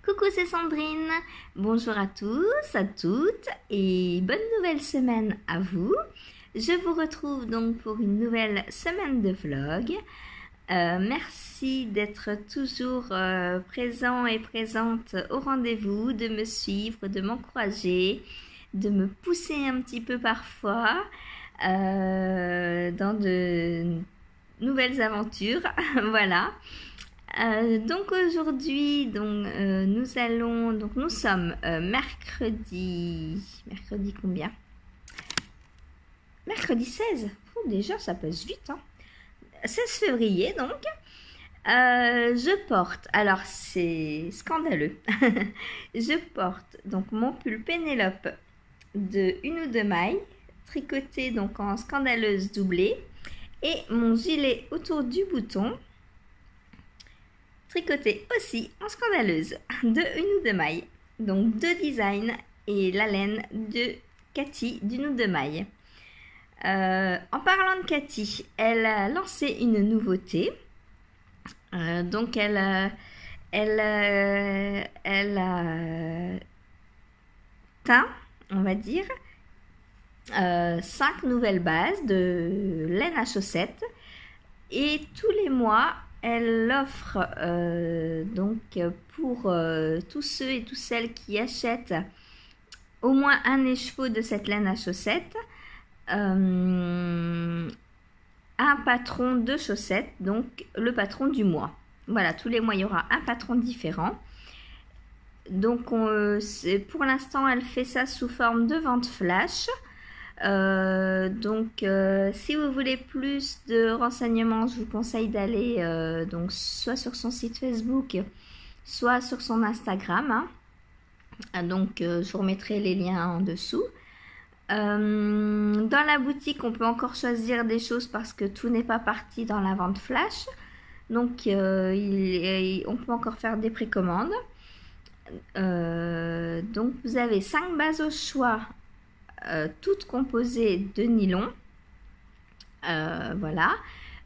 Coucou, c'est Sandrine. Bonjour à tous, à toutes et bonne nouvelle semaine à vous. Je vous retrouve donc pour une nouvelle semaine de vlog. Merci d'être toujours présent et présente au rendez-vous, de me suivre, de m'encourager, de me pousser un petit peu parfois dans de nouvelles aventures. Voilà. Donc aujourd'hui, nous sommes mercredi combien? Mercredi 16. Déjà, ça passe vite, hein. 16 février, donc. Je porte, alors c'est scandaleux, je porte donc mon pull Pénélope de 1 ou 2 mailles, tricoté donc en scandaleuse doublée, et mon gilet autour du bouton, tricoté aussi en scandaleuse de 1 ou 2 mailles. Donc 2 designs et la laine de Cathy d'1 ou 2 mailles. En parlant de Cathy, elle a lancé une nouveauté. Donc elle a teint, on va dire, 5 nouvelles bases de laine à chaussettes. Et tous les mois, elle offre donc pour tous ceux et toutes celles qui achètent au moins un écheveau de cette laine à chaussettes, un patron de chaussettes, donc le patron du mois. Voilà, tous les mois, il y aura un patron différent. Donc, pour l'instant, elle fait ça sous forme de vente flash. Si vous voulez plus de renseignements, je vous conseille d'aller donc soit sur son site Facebook, soit sur son Instagram. Donc, je vous remettrai les liens en dessous. Dans la boutique, on peut encore choisir des choses parce que tout n'est pas parti dans la vente flash. Donc, on peut encore faire des précommandes. Donc, vous avez 5 bases au choix, toutes composées de nylon. Voilà.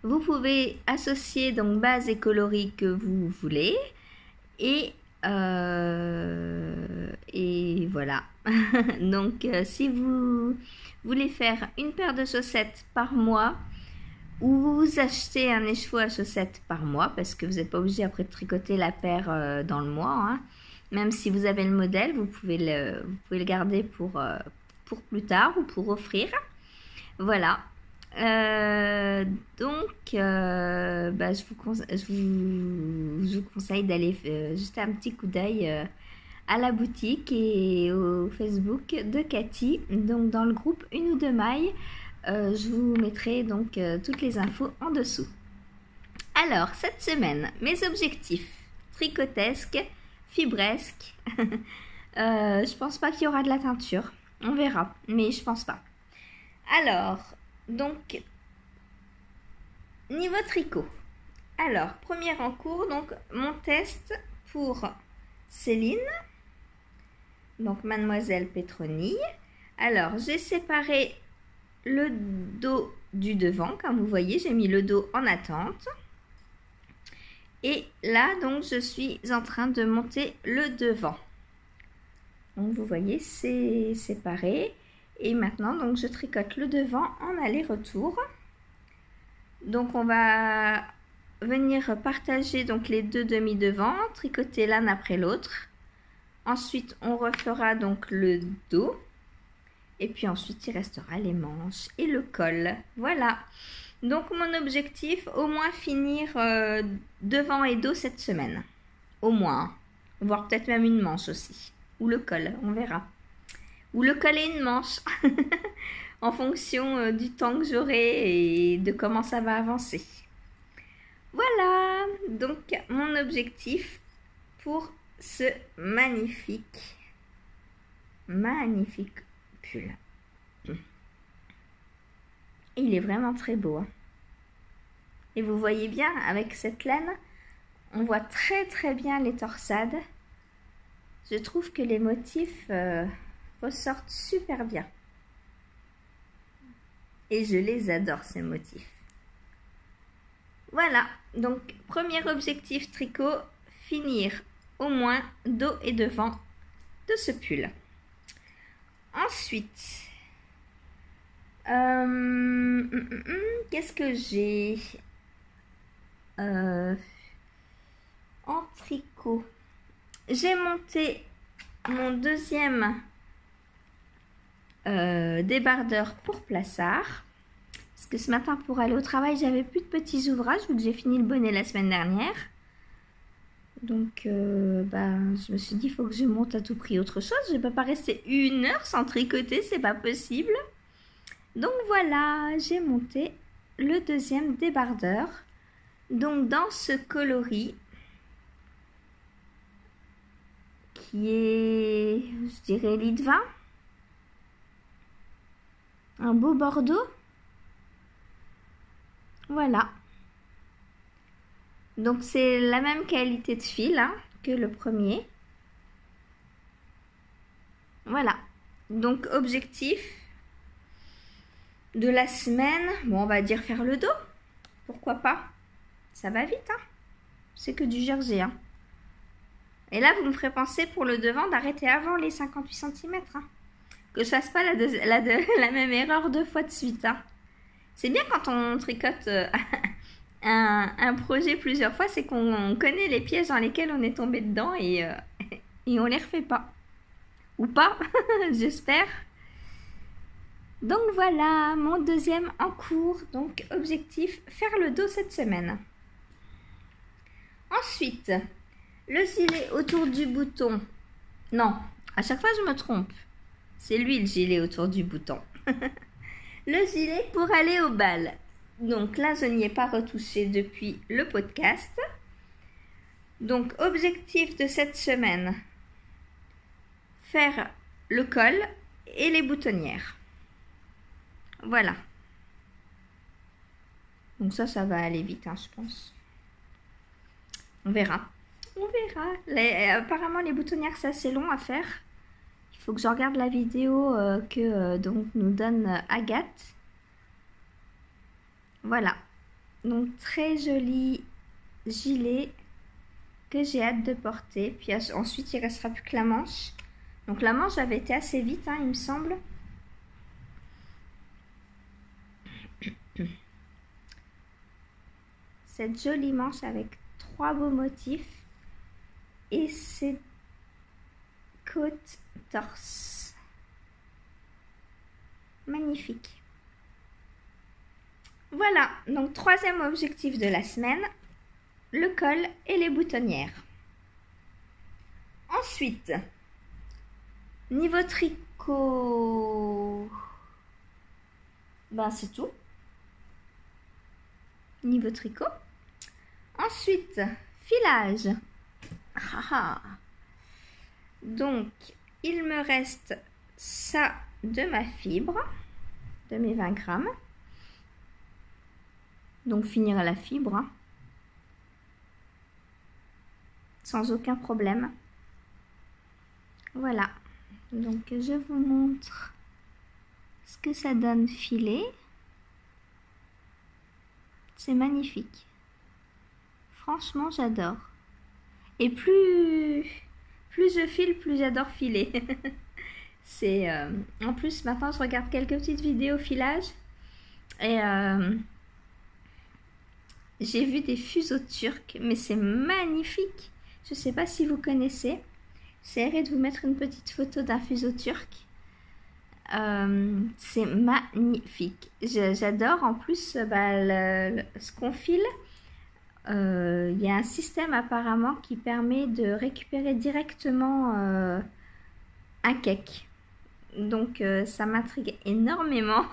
Vous pouvez associer donc base et coloris que vous voulez. Et voilà. Donc si vous voulez faire une paire de chaussettes par mois, ou vous achetez un écheveau à chaussettes par mois, parce que vous n'êtes pas obligé après de tricoter la paire dans le mois, hein. Même si vous avez le modèle, vous pouvez le garder pour plus tard ou pour offrir. Voilà. Je vous conseille d'aller jeter un petit coup d'œil à la boutique et au Facebook de Cathy, donc dans le groupe 1 ou 2 mailles. Je vous mettrai donc toutes les infos en dessous. Alors, cette semaine, mes objectifs tricotesques, fibresques. Je pense pas qu'il y aura de la teinture. On verra, mais je pense pas. Alors, donc, niveau tricot. Alors, première en cours, donc mon test pour Céline, donc Mademoiselle Petroni. Alors, j'ai séparé le dos du devant, comme vous voyez, j'ai mis le dos en attente. Et là, donc, je suis en train de monter le devant. Donc, vous voyez, c'est séparé. Et maintenant, donc, je tricote le devant en aller-retour. Donc, on va venir partager donc les 2 demi-devants, tricoter l'un après l'autre. Ensuite, on refera donc le dos. Et puis ensuite, il restera les manches et le col. Voilà. Donc, mon objectif, au moins finir devant et dos cette semaine. Au moins. Voire peut-être même une manche aussi. Ou le col, on verra. Ou le col et une manche. En fonction du temps que j'aurai et de comment ça va avancer. Voilà. Donc, mon objectif pour ce magnifique pull. Il est vraiment très beau, hein. Et vous voyez bien, avec cette laine, on voit très très bien les torsades. Je trouve que les motifs ressortent super bien. Et je les adore, ces motifs. Voilà, donc premier objectif tricot, finir au moins dos et devant de ce pull. Ensuite, qu'est-ce que j'ai en tricot? J'ai monté mon deuxième débardeur pour plissard. Parce que ce matin, pour aller au travail, j'avais plus de petits ouvrages vu que j'ai fini le bonnet la semaine dernière. Donc, je me suis dit, il faut que je monte à tout prix autre chose. Je ne peux pas rester 1 heure sans tricoter, c'est pas possible. Donc voilà, j'ai monté le deuxième débardeur. Donc dans ce coloris, qui est, je dirais, lit de vin. Un beau bordeaux. Voilà. Donc c'est la même qualité de fil que le premier. Voilà. Donc objectif de la semaine, bon on va dire faire le dos. Pourquoi pas? Ça va vite C'est que du jersey Et là vous me ferez penser pour le devant d'arrêter avant les 58 cm Que je fasse pas la même erreur 2 fois de suite C'est bien quand on tricote un projet plusieurs fois, c'est qu'on connaît les pièges dans lesquels on est tombé dedans et on les refait pas. Ou pas, j'espère. Donc voilà, mon deuxième en cours. Donc objectif, faire le dos cette semaine. Ensuite, le gilet autour du bouton. Non, à chaque fois je me trompe. C'est lui le gilet autour du bouton. Le gilet pour aller au bal. Donc là, je n'y ai pas retouché depuis le podcast. Donc, objectif de cette semaine, faire le col et les boutonnières. Voilà. Donc ça va aller vite, je pense. On verra. On verra. Apparemment, les boutonnières, c'est assez long à faire. Il faut que je regarde la vidéo que donc nous donne Agathe. Voilà, donc très joli gilet que j'ai hâte de porter. Puis ensuite, il ne restera plus que la manche. Donc la manche avait été assez vite, il me semble. Cette jolie manche avec 3 beaux motifs. Et c'est côte torse. Magnifique. Voilà, donc 3e objectif de la semaine, le col et les boutonnières. Ensuite, niveau tricot, c'est tout. Niveau tricot. Ensuite, filage. Donc, il me reste ça de ma fibre, de mes 20 grammes. Donc finir à la fibre, sans aucun problème. Voilà, donc je vous montre ce que ça donne filé. C'est magnifique. Franchement, j'adore. Et plus je file, plus j'adore filer. C'est en plus, maintenant, je regarde quelques petites vidéos filage. Et j'ai vu des fuseaux turcs, mais c'est magnifique. Je ne sais pas si vous connaissez. J'essaierai de vous mettre une petite photo d'un fuseau turc. C'est magnifique. J'adore. En plus, ce qu'on file, il y a un système apparemment qui permet de récupérer directement un cake. Donc, ça m'intrigue énormément.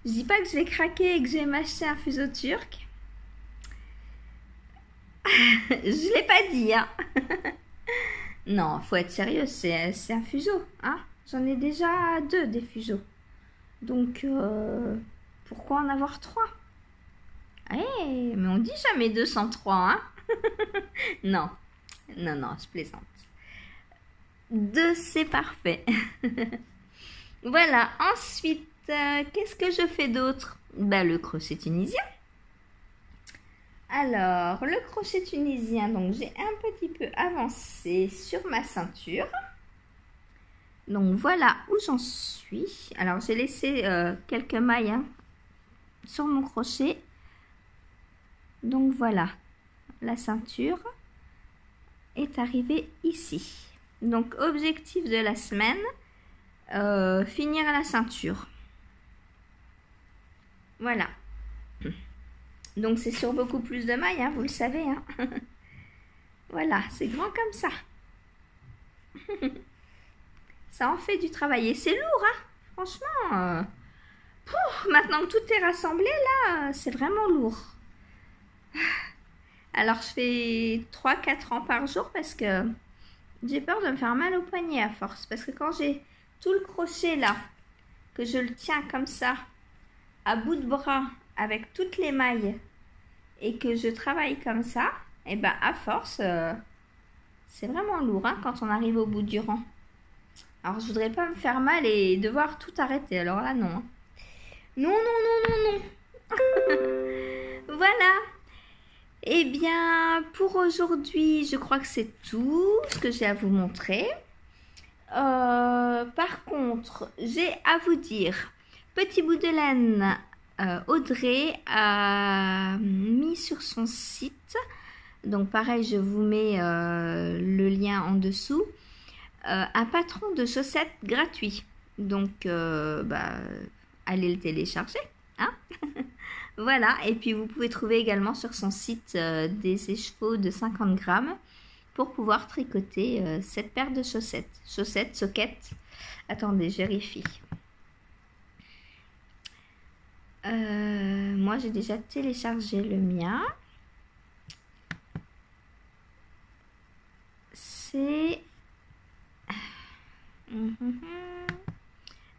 Je dis pas que je vais craquer et que je vais m'acheter un fuseau turc. Je l'ai pas dit, Non, faut être sérieux, c'est un fuseau, J'en ai déjà 2 des fuseaux. Donc, pourquoi en avoir 3? Mais on dit jamais 203, Non, je plaisante. 2, c'est parfait. Voilà, ensuite, qu'est-ce que je fais d'autre? Le crochet tunisien. Alors, le crochet tunisien, donc j'ai un petit peu avancé sur ma ceinture. Donc voilà où j'en suis. Alors j'ai laissé quelques mailles hein, sur mon crochet. Donc voilà, la ceinture est arrivée ici. Donc objectif de la semaine, finir la ceinture. Voilà. Donc c'est sur beaucoup plus de mailles, hein, vous le savez. Hein. Voilà, c'est grand comme ça. Ça en fait du travail et c'est lourd, hein. Franchement. Maintenant que tout est rassemblé, là, c'est vraiment lourd. Alors je fais 3-4 rangs par jour parce que j'ai peur de me faire mal au poignet à force. Parce que quand j'ai tout le crochet là, que je le tiens comme ça, à bout de bras, avec toutes les mailles, et que je travaille comme ça, et ben à force, c'est vraiment lourd hein, quand on arrive au bout du rang. Alors je voudrais pas me faire mal et devoir tout arrêter. Alors là non. Non, non, non, non, non. Voilà. Eh bien, pour aujourd'hui, je crois que c'est tout ce que j'ai à vous montrer. Par contre, j'ai à vous dire, petit bout de laine, Audrey a mis sur son site, donc pareil, je vous mets le lien en dessous, un patron de chaussettes gratuit. Donc, allez le télécharger, hein. Voilà, et puis vous pouvez trouver également sur son site des écheveaux de 50 grammes pour pouvoir tricoter cette paire de chaussettes. Chaussettes, soquettes. Attendez, je vérifie. Moi, j'ai déjà téléchargé le mien. C'est...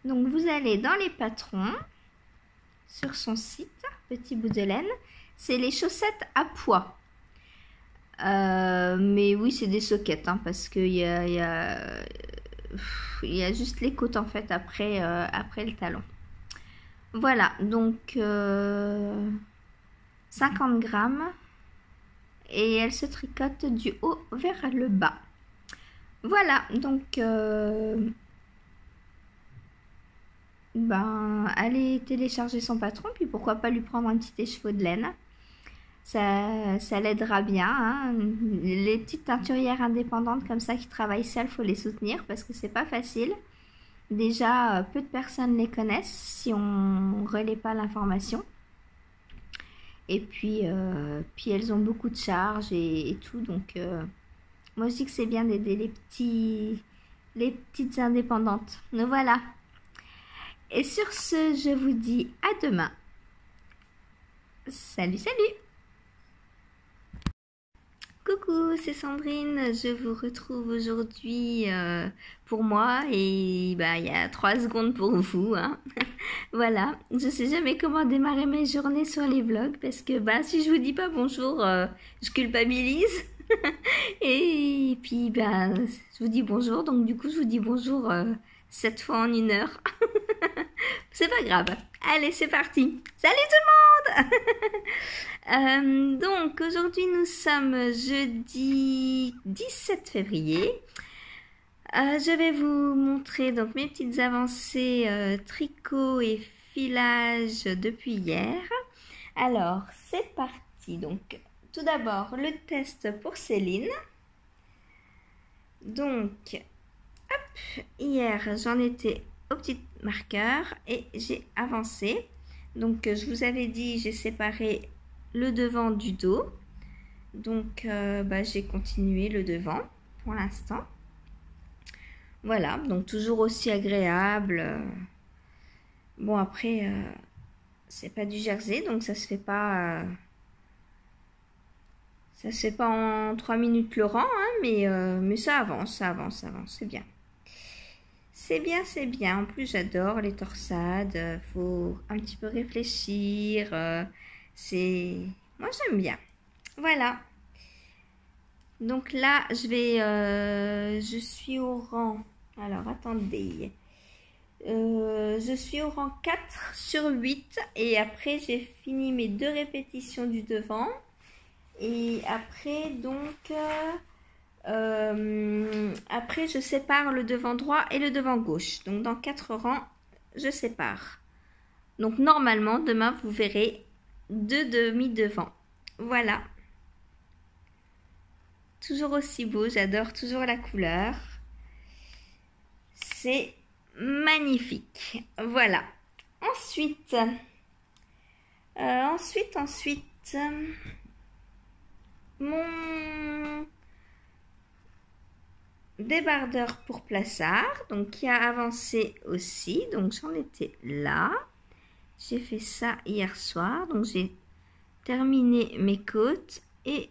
Donc, vous allez dans les patrons, sur son site, petit bout de laine. C'est les chaussettes à pois. Mais oui, c'est des soquettes, hein, parce qu'il y a juste les côtes, en fait, après le talon. Voilà, donc 50 grammes. Et elle se tricote du haut vers le bas. Voilà, donc allez télécharger son patron, puis pourquoi pas lui prendre un petit écheveau de laine. Ça l'aidera bien. Hein. Les petites teinturières indépendantes comme ça qui travaillent seules, il faut les soutenir parce que c'est pas facile. Déjà, peu de personnes les connaissent si on ne relaie pas l'information. Et puis elles ont beaucoup de charges et tout. Donc, moi, je dis que c'est bien d'aider les petites indépendantes. Donc, voilà. Et sur ce, je vous dis à demain. Salut, salut! Coucou, c'est Sandrine, je vous retrouve aujourd'hui pour moi et il y a 3 secondes pour vous. Hein. Voilà, je sais jamais comment démarrer mes journées sur les vlogs parce que si je vous dis pas bonjour, je culpabilise. Et puis je vous dis bonjour, donc du coup je vous dis bonjour 7 fois en 1 heure. C'est pas grave. Allez, c'est parti. Salut tout le monde. Donc, aujourd'hui, nous sommes jeudi 17 février. Je vais vous montrer donc mes petites avancées tricot et filage depuis hier. Alors, c'est parti. Donc, tout d'abord, le test pour Céline. Donc, hop, hier, j'en étais au petit marqueur et j'ai avancé. Donc je vous avais dit, j'ai séparé le devant du dos. Donc j'ai continué le devant pour l'instant. Voilà, donc toujours aussi agréable. Bon après, c'est pas du jersey, donc ça se fait pas en 3 minutes le rang, hein, mais ça avance, c'est bien. C'est bien, c'est bien. En plus, j'adore les torsades. Faut un petit peu réfléchir. Moi, j'aime bien. Voilà. Donc là, je suis au rang. Alors, attendez. Je suis au rang 4 sur 8. Et après, j'ai fini mes 2 répétitions du devant. Et après, donc, après, je sépare le devant droit et le devant gauche. Donc, dans 4 rangs, je sépare. Donc, normalement, demain, vous verrez 2 demi-devants. Voilà. Toujours aussi beau, j'adore toujours la couleur. C'est magnifique. Voilà. Ensuite, mon débardeur pour plissard, donc qui a avancé aussi. Donc j'en étais là. J'ai fait ça hier soir. Donc j'ai terminé mes côtes et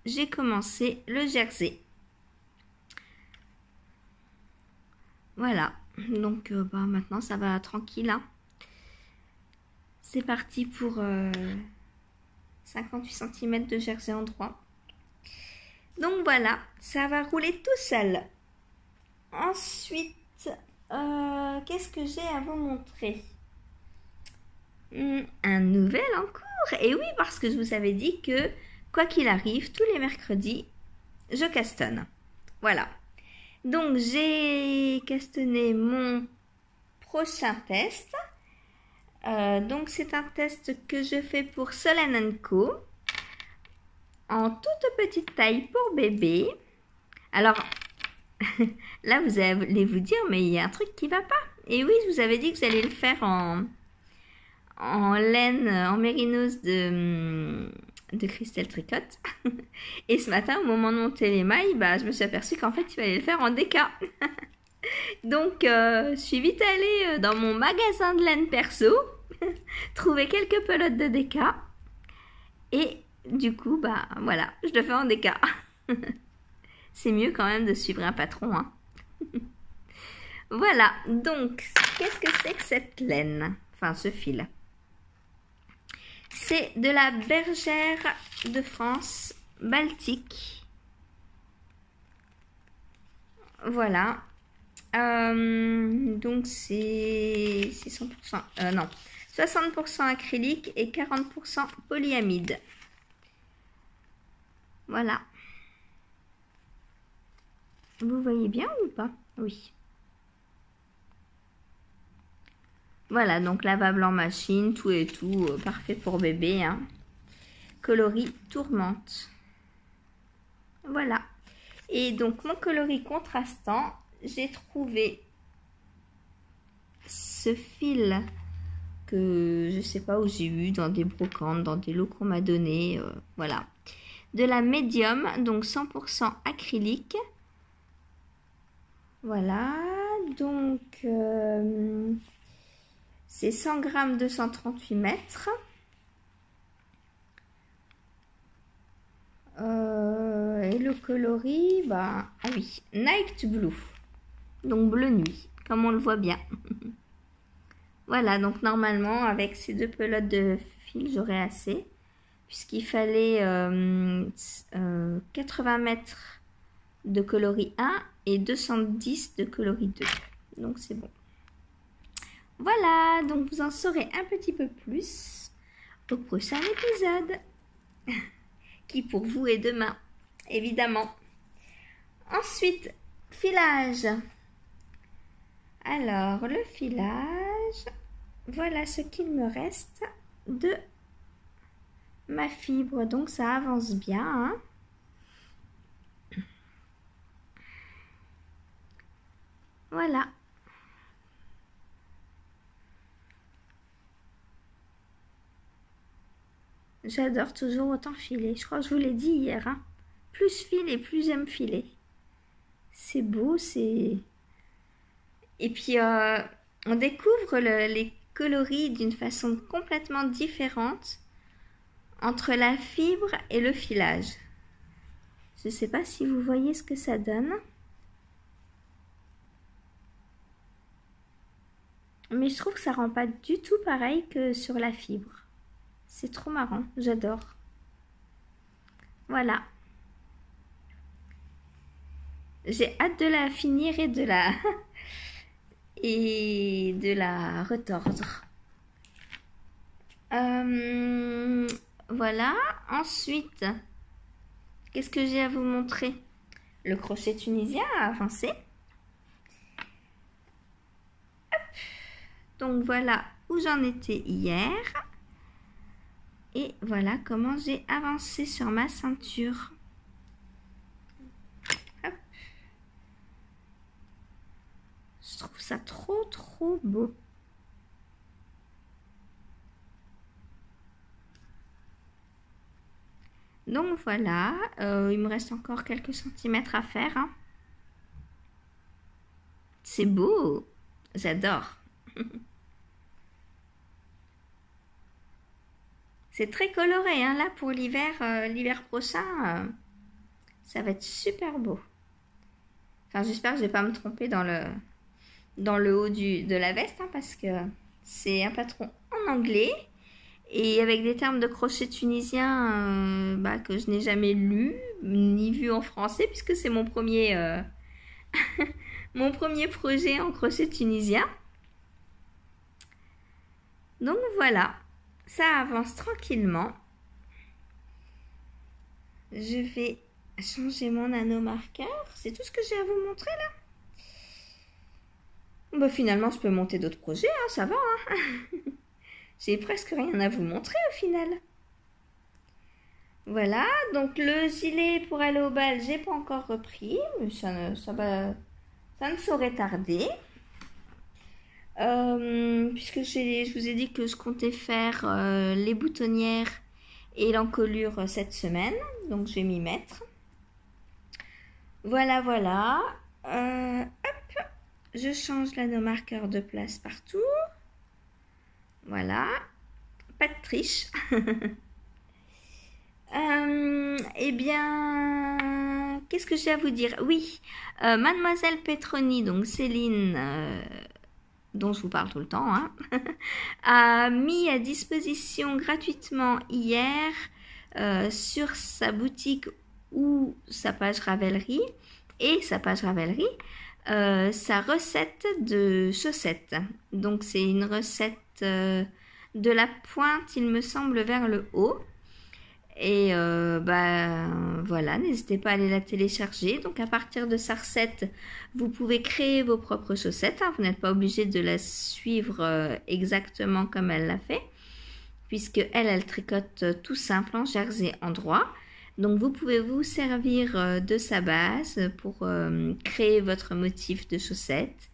j'ai commencé le jersey. Voilà. Donc maintenant ça va tranquille. Hein. C'est parti pour 58 cm de jersey en droit. Donc voilà, ça va rouler tout seul. Ensuite, qu'est-ce que j'ai à vous montrer? Un nouvel en cours. Et oui, parce que je vous avais dit que, quoi qu'il arrive, tous les mercredis, je castonne. Voilà. Donc, j'ai castonné mon prochain test. Donc, c'est un test que je fais pour Solen & Co. En toute petite taille pour bébé. Alors, là, vous allez vous dire, mais il y a un truc qui ne va pas. Et oui, je vous avais dit que j'allais le faire en laine, en mérinos de Christelle Tricotte. Et ce matin, au moment de monter les mailles, je me suis aperçue qu'en fait, il fallait le faire en déca. Donc, je suis vite allée dans mon magasin de laine perso, trouver quelques pelotes de déca. Et du coup, voilà, je le fais en déca. C'est mieux quand même de suivre un patron. Hein. Voilà, donc, qu'est-ce que c'est que cette laine? Enfin, ce fil. C'est de la bergère de France Baltique. Voilà. Donc, c'est 100%, non, 60% acrylique et 40% polyamide. Voilà. Vous voyez bien ou pas? Oui. Voilà, donc lavable en machine, tout et tout, parfait pour bébé. Hein. Coloris tourmente. Voilà. Et donc, mon coloris contrastant, j'ai trouvé ce fil que je sais pas où j'ai eu, dans des brocantes, dans des lots qu'on m'a donné. Voilà. De la médium, donc 100% acrylique. Voilà. Donc, c'est 100 grammes 238 mètres. Et le coloris, ah oui, Night Blue. Donc bleu nuit, comme on le voit bien. Voilà, donc normalement, avec ces 2 pelotes de fil, j'aurai assez. Puisqu'il fallait 80 mètres de coloris 1 et 210 de coloris 2. Donc c'est bon. Voilà, donc vous en saurez un petit peu plus au prochain épisode. Qui pour vous est demain, évidemment. Ensuite, filage. Alors, le filage, voilà ce qu'il me reste de ma fibre. Donc, ça avance bien. Hein. Voilà. J'adore toujours autant filer. Je crois que je vous l'ai dit hier. Hein. Plus je file et plus j'aime filer. C'est beau, c'est... Et puis, on découvre les coloris d'une façon complètement différente entre la fibre et le filage. Je ne sais pas si vous voyez ce que ça donne. Mais je trouve que ça rend pas du tout pareil que sur la fibre. C'est trop marrant, j'adore. Voilà. J'ai hâte de la finir et de la retordre. Voilà. Ensuite, qu'est-ce que j'ai à vous montrer? Le crochet tunisien a avancé. Hop. Donc voilà où j'en étais hier. Et voilà comment j'ai avancé sur ma ceinture. Hop. Je trouve ça trop beau. Donc voilà, il me reste encore quelques centimètres à faire. Hein. C'est beau, j'adore. C'est très coloré, hein, là pour l'hiver, l'hiver prochain, ça va être super beau. Enfin, j'espère que je ne vais pas me tromper dans le haut de la veste, hein, parce que c'est un patron en anglais et avec des termes de crochet tunisien que je n'ai jamais lu ni vu en français, puisque c'est mon premier, mon premier projet en crochet tunisien. Donc voilà. Ça avance tranquillement. Je vais changer mon nanomarqueur. C'est tout ce que j'ai à vous montrer là. Bah, finalement, je peux monter d'autres projets, hein, ça va. Hein. J'ai presque rien à vous montrer au final. Voilà, donc le gilet pour aller au bal, j'ai pas encore repris. Mais ça ne saurait tarder. Puisque je vous ai dit que je comptais faire les boutonnières et l'encolure cette semaine, donc je vais m'y mettre. Voilà, voilà. Hop, je change l'anneau-marqueur de place partout. Voilà, pas de triche. Eh bien, qu'est-ce que j'ai à vous dire? Oui, Mademoiselle Petroni, donc Céline... dont je vous parle tout le temps, hein, a mis à disposition gratuitement hier sur sa boutique ou sa page Ravelry et sa page Ravelry sa recette de chaussettes. Donc c'est une recette de la pointe, il me semble, vers le haut. Et voilà, n'hésitez pas à aller la télécharger. Donc à partir de sa recette, vous pouvez créer vos propres chaussettes. Hein. Vous n'êtes pas obligé de la suivre exactement comme elle l'a fait, puisque elle tricote tout simple en jersey en droit. Donc vous pouvez vous servir de sa base pour créer votre motif de chaussettes.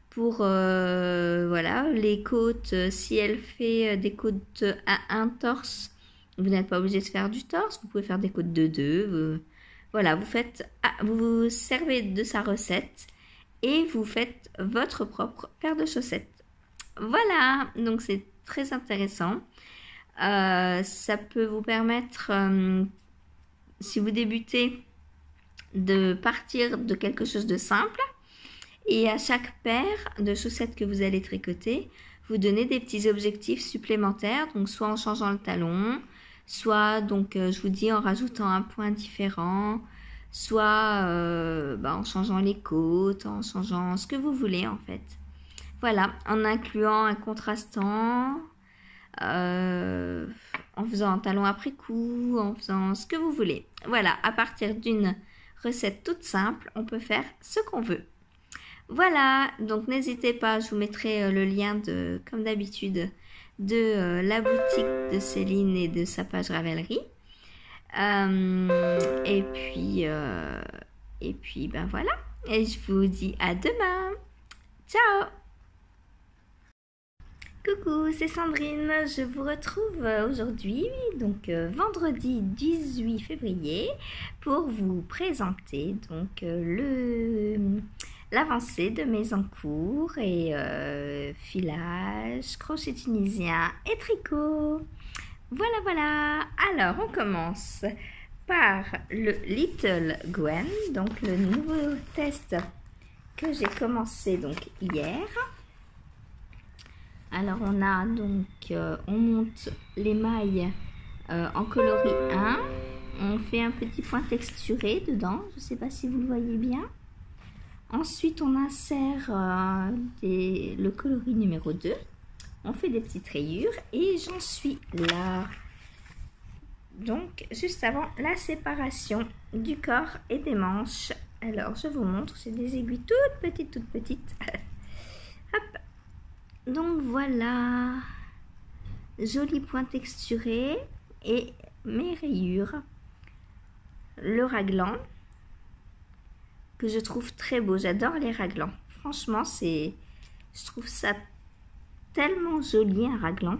Pour voilà, les côtes, si elle fait des côtes à un torse, vous n'êtes pas obligé de faire du torse, vous pouvez faire des côtes de 2. Voilà, vous vous servez de sa recette et vous faites votre propre paire de chaussettes. Voilà, donc c'est très intéressant. Ça peut vous permettre, si vous débutez, de partir de quelque chose de simple. Et à chaque paire de chaussettes que vous allez tricoter, vous donnez des petits objectifs supplémentaires. Donc soit en changeant le talon, soit donc je vous dis en rajoutant un point différent, soit en changeant les côtes, en changeant ce que vous voulez en fait. Voilà, en incluant un contrastant, en faisant un talon après coup, en faisant ce que vous voulez. Voilà, à partir d'une recette toute simple, on peut faire ce qu'on veut. Voilà, donc n'hésitez pas, je vous mettrai le lien comme d'habitude de la boutique de Céline et de sa page Ravelry. Et puis ben voilà, et je vous dis à demain. Ciao! Coucou, c'est Sandrine, je vous retrouve aujourd'hui, donc vendredi 18 février, pour vous présenter donc l'avancée de mes encours et filage, crochet tunisien et tricot. Voilà. Alors, on commence par le Little Gwen, donc le nouveau test que j'ai commencé donc hier. Alors, on a donc, on monte les mailles en coloris 1. On fait un petit point texturé dedans, je ne sais pas si vous le voyez bien. Ensuite, on insère le coloris numéro 2. On fait des petites rayures et j'en suis là. donc juste avant la séparation du corps et des manches. Alors je vous montre, j'ai des aiguilles toutes petites. Hop. Donc voilà, joli point texturé et mes rayures. Le raglan que je trouve très beau, j'adore les raglans. Franchement, je trouve ça tellement joli un raglan,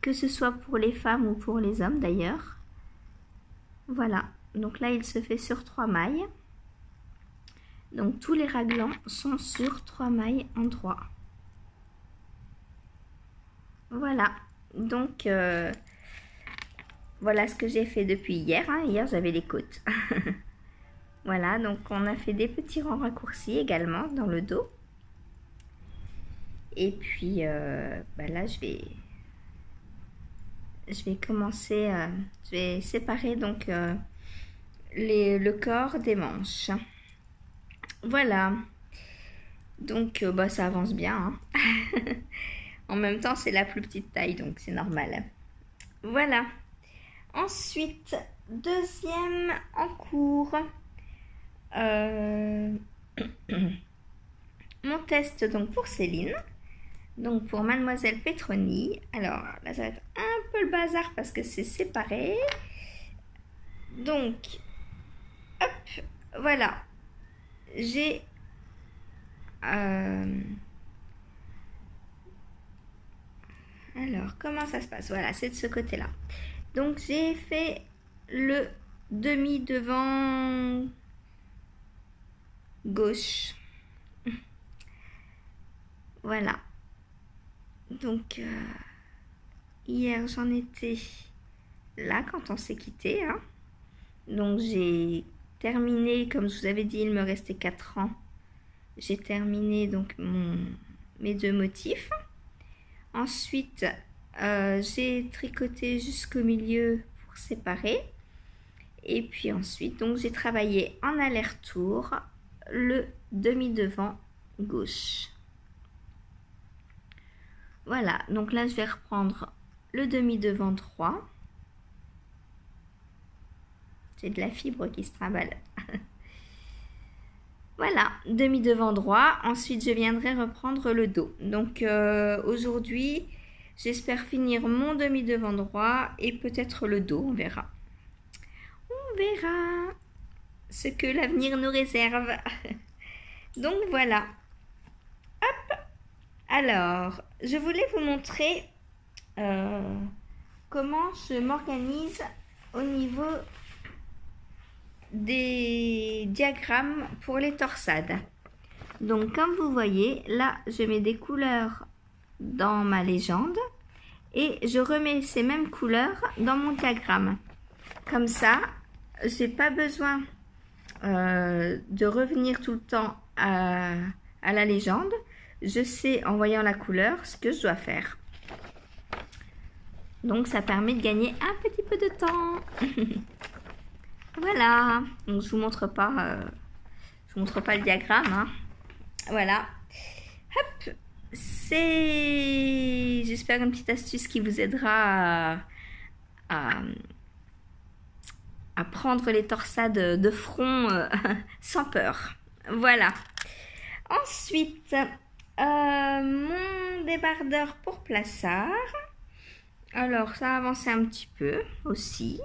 que ce soit pour les femmes ou pour les hommes d'ailleurs. Voilà, donc là il se fait sur 3 mailles. Donc tous les raglans sont sur 3 mailles en droit. Voilà, donc voilà ce que j'ai fait depuis hier. Hein. Hier j'avais les côtes. Voilà, donc on a fait des petits rangs raccourcis également dans le dos. Et puis là je vais commencer, je vais séparer donc le corps des manches. Voilà, donc ça avance bien. Hein. En même temps c'est la plus petite taille, donc c'est normal. Voilà. Ensuite, deuxième en cours. Mon test donc pour Céline. Donc pour Mademoiselle Petroni. Alors là ça va être un peu le bazar parce que c'est séparé. Donc, hop, voilà. J'ai... Alors, comment ça se passe? Voilà, c'est de ce côté-là. Donc j'ai fait le demi-devant gauche. Voilà. Donc hier j'en étais là quand on s'est quitté. Hein. Donc j'ai terminé, comme je vous avais dit, il me restait 4 rangs. J'ai terminé donc mes 2 motifs. Ensuite, j'ai tricoté jusqu'au milieu pour séparer. Et puis ensuite, donc j'ai travaillé en aller-retour le demi-devant gauche. Voilà, donc là je vais reprendre le demi-devant droit. C'est de la fibre qui se trimballe. Voilà, demi-devant droit. Ensuite, je viendrai reprendre le dos. Donc aujourd'hui, j'espère finir mon demi-devant droit et peut-être le dos, on verra. On verra ce que l'avenir nous réserve. Donc voilà. Hop. Alors, je voulais vous montrer comment je m'organise au niveau des diagrammes pour les torsades. Donc comme vous voyez, là je mets des couleurs dans ma légende et je remets ces mêmes couleurs dans mon diagramme. Comme ça, j'ai pas besoin de revenir tout le temps à la légende. Je sais en voyant la couleur ce que je dois faire. Donc ça permet de gagner un petit peu de temps. Voilà, donc je vous montre pas le diagramme. Hein. Voilà. Hop, c'est, j'espère, une petite astuce qui vous aidera à prendre les torsades de front sans peur. Voilà. Ensuite, mon débardeur pour plissard. Alors, ça a avancé un petit peu aussi.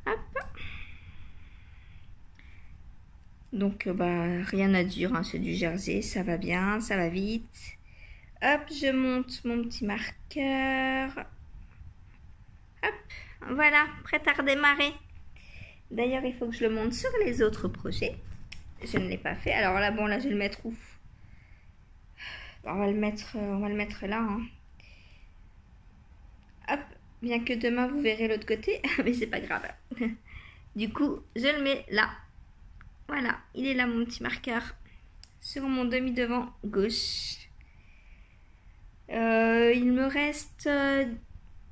Hop. Donc rien à dire, hein, c'est du jersey, ça va bien, ça va vite. Hop, je monte mon petit marqueur. Hop, voilà, prête à redémarrer. D'ailleurs, il faut que je le monte sur les autres projets. Je ne l'ai pas fait. Alors là, bon, là, je vais le mettre où? On va le mettre là. Hein. Hop, bien que demain, vous verrez l'autre côté, mais c'est pas grave. Du coup, je le mets là. Voilà, il est là mon petit marqueur sur mon demi-devant gauche. Il me reste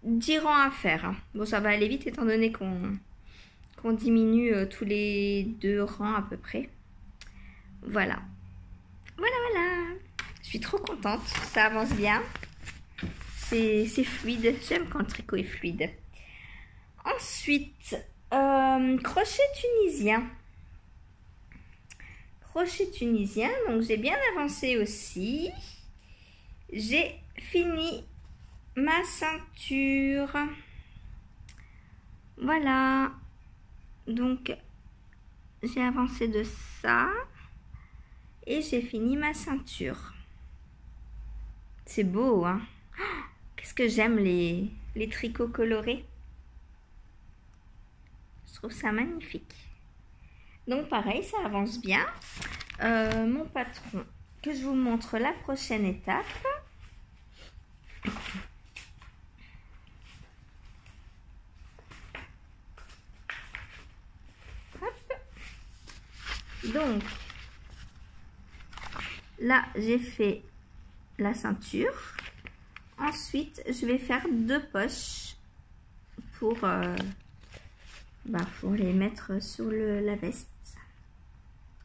10 rangs à faire. Hein. Bon, ça va aller vite étant donné qu'on diminue tous les 2 rangs à peu près. Voilà. Voilà. Je suis trop contente, ça avance bien. c'est fluide. J'aime quand le tricot est fluide. Ensuite, crochet tunisien. Crochet tunisien, donc j'ai bien avancé aussi. J'ai fini ma ceinture. Voilà. Donc, j'ai avancé de ça. Et j'ai fini ma ceinture. C'est beau, hein? Oh, qu'est-ce que j'aime les tricots colorés. Je trouve ça magnifique. Donc pareil, ça avance bien. Mon patron, que je vous montre la prochaine étape. Hop. Donc, là, j'ai fait la ceinture. Ensuite, je vais faire 2 poches pour les mettre sur la veste.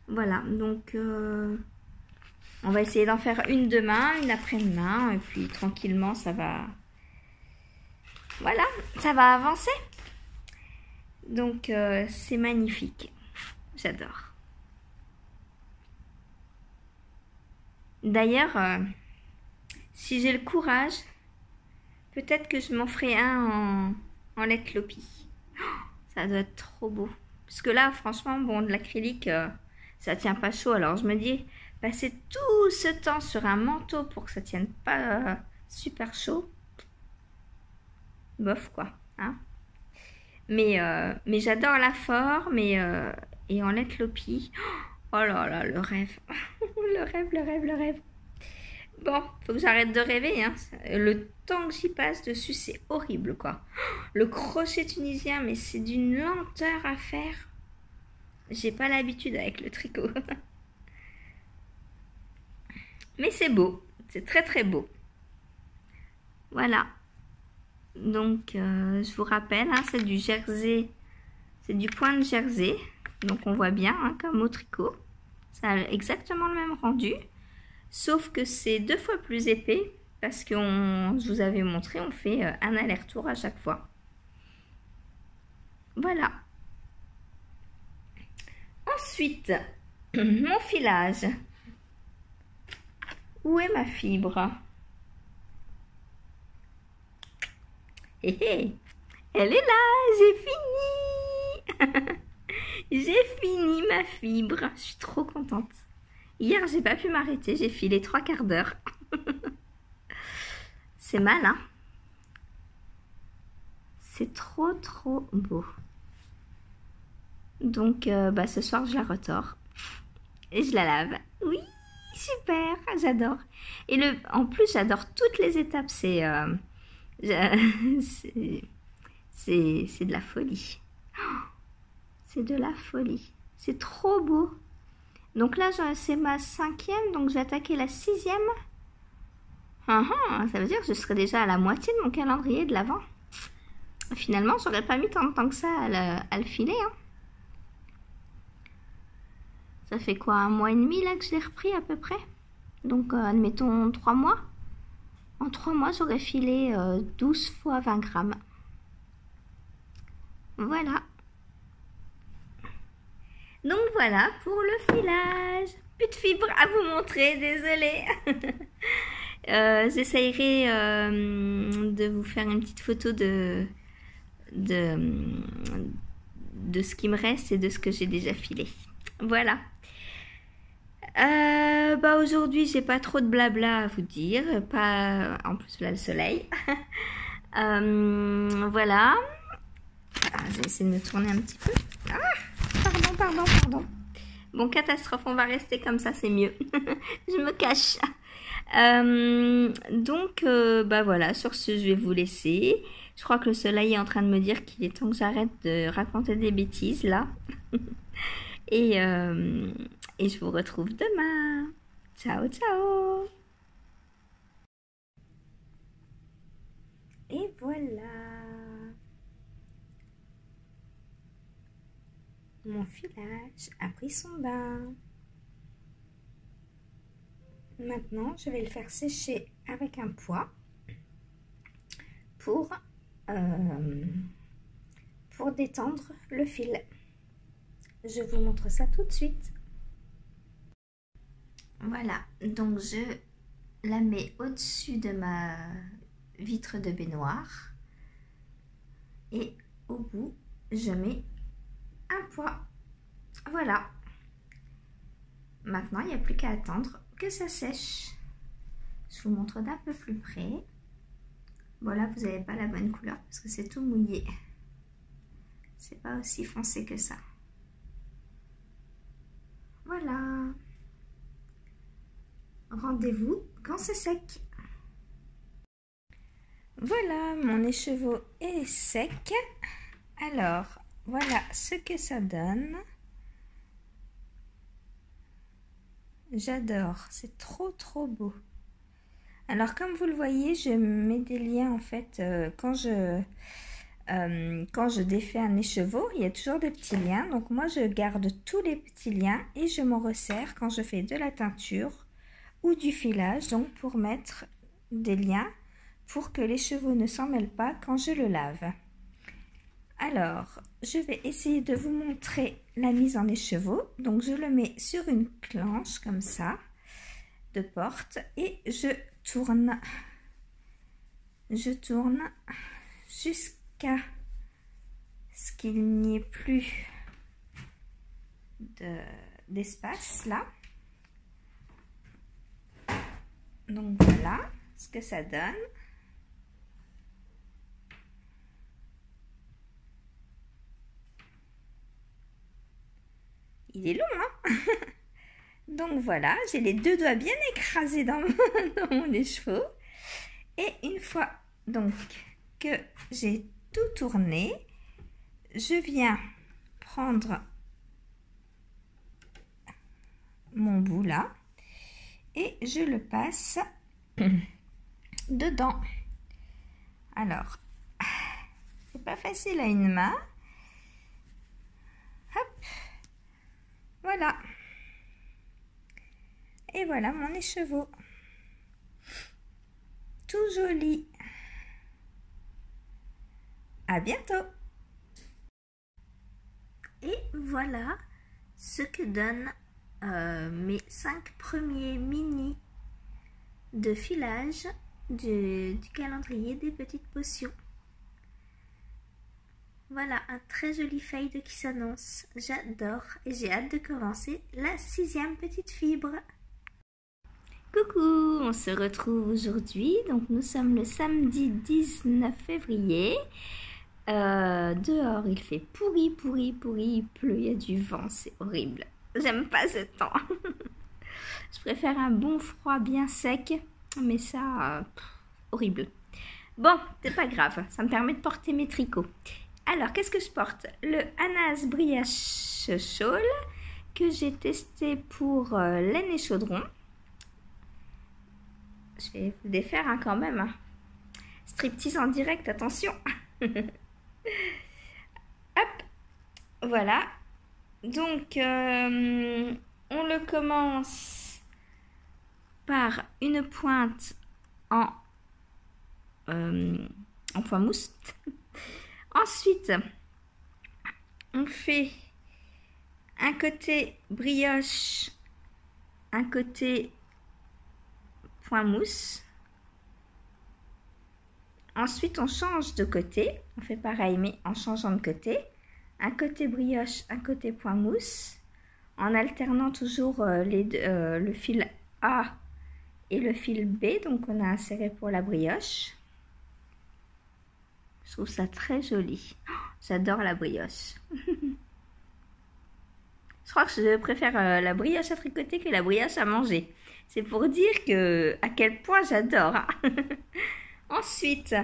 Voilà, donc on va essayer d'en faire une demain, une après-demain, et puis tranquillement, ça va... Voilà, ça va avancer. Donc, c'est magnifique. J'adore. D'ailleurs, si j'ai le courage, peut-être que je m'en ferai un en lait clopi. Ça doit être trop beau. Parce que là, franchement, bon, de l'acrylique, ça tient pas chaud. Alors, je me dis, passer tout ce temps sur un manteau pour que ça tienne pas super chaud. Bof, quoi. Hein, mais j'adore la forme et en lait clopi. Oh là là, le rêve. Le rêve, le rêve, le rêve. Bon, faut que j'arrête de rêver, hein. Le temps que j'y passe dessus, c'est horrible, quoi. Le crochet tunisien, mais c'est d'une lenteur à faire. J'ai pas l'habitude avec le tricot. Mais c'est beau. C'est très très beau. Voilà. Donc, je vous rappelle, hein, c'est du jersey. C'est du point de jersey. Donc, on voit bien, hein, comme au tricot. Ça a exactement le même rendu. Sauf que c'est 2 fois plus épais parce que je vous avais montré, on fait un aller-retour à chaque fois. Voilà. Ensuite, mon filage. Où est ma fibre? Hé hé, elle est là, j'ai fini. J'ai fini ma fibre. Je suis trop contente. Hier, j'ai pas pu m'arrêter, j'ai filé 3 quarts d'heure. C'est mal, hein? C'est trop trop beau. Donc, ce soir, je la retors. Et je la lave. Oui, super, j'adore. Et en plus, j'adore toutes les étapes. C'est de la folie. C'est de la folie. C'est trop beau. Donc là, c'est ma 5e, donc je vais attaquer la 6e. Ça veut dire que je serai déjà à la moitié de mon calendrier de l'Avent. Finalement, j'aurais pas mis tant de temps que ça à le filer. Hein. Ça fait quoi, 1 mois et demi là que je l'ai repris à peu près. Donc, admettons 3 mois. En 3 mois, j'aurais filé 12 fois 20 grammes. Voilà. Donc voilà pour le filage. Plus de fibres à vous montrer, désolée. J'essayerai de vous faire une petite photo de ce qui me reste et de ce que j'ai déjà filé. Voilà. Aujourd'hui, j'ai pas trop de blabla à vous dire. En plus, là, le soleil. Voilà. Je vais essayer de me tourner un petit peu. Pardon. Bon, catastrophe, on va rester comme ça, c'est mieux. Je me cache. Voilà, sur ce, je vais vous laisser. Je crois que le soleil est en train de me dire qu'il est temps que j'arrête de raconter des bêtises, là. Et je vous retrouve demain. Ciao, ciao. Et voilà. Mon filage a pris son bain. Maintenant, je vais le faire sécher avec un pois. pour détendre le fil. Je vous montre ça tout de suite. Voilà, donc je la mets au-dessus de ma vitre de baignoire et au bout, je mets un poids. Voilà. Maintenant, il n'y a plus qu'à attendre que ça sèche. Je vous montre d'un peu plus près. Voilà, vous n'avez pas la bonne couleur parce que c'est tout mouillé. C'est pas aussi foncé que ça. Voilà. Rendez-vous quand c'est sec. Voilà, mon écheveau est sec. Alors, voilà ce que ça donne. J'adore, c'est trop beau. Alors, comme vous le voyez, je mets des liens en fait quand je défais un écheveau, il y a toujours des petits liens. Donc moi, je garde tous les petits liens et je m'en resserre quand je fais de la teinture ou du filage, donc pour mettre des liens pour que l'écheveau ne s'en mêle pas quand je le lave. Alors, je vais essayer de vous montrer la mise en écheveau. Donc, je le mets sur une planche comme ça, de porte, et je tourne jusqu'à ce qu'il n'y ait plus d'espace là. Donc, voilà ce que ça donne. Il est long, hein? Donc voilà, j'ai les deux doigts bien écrasés dans mon écheveau. Et une fois donc que j'ai tout tourné, je viens prendre mon bout là et je le passe dedans. Alors, c'est pas facile à une main. Hop. Voilà. Et voilà mon écheveau. Tout joli. À bientôt. Et voilà ce que donnent mes 5 premiers mini de filage du calendrier des petites potions. Voilà un très joli fade qui s'annonce. J'adore et j'ai hâte de commencer la 6e petite fibre. Coucou, on se retrouve aujourd'hui. Donc nous sommes le samedi 19 février. Dehors il fait pourri, il pleut, il y a du vent, c'est horrible. J'aime pas ce temps. Je préfère un bon froid bien sec, mais ça, horrible. Bon, c'est pas grave, ça me permet de porter mes tricots. Alors, qu'est-ce que je porte? Le Anas Brioche Shawl que j'ai testé pour laine et chaudron. Je vais vous défaire hein, quand même. Striptease en direct, attention. Hop, voilà. Donc, on le commence par une pointe en point mousse. Ensuite, on fait un côté brioche, un côté point mousse. Ensuite, on change de côté. On fait pareil, mais en changeant de côté. Un côté brioche, un côté point mousse. En alternant toujours le fil A et le fil B. Donc, on a inséré pour la brioche. Je trouve ça très joli. Oh, j'adore la brioche. Je crois que je préfère la brioche à tricoter que la brioche à manger. C'est pour dire à quel point j'adore. Ensuite,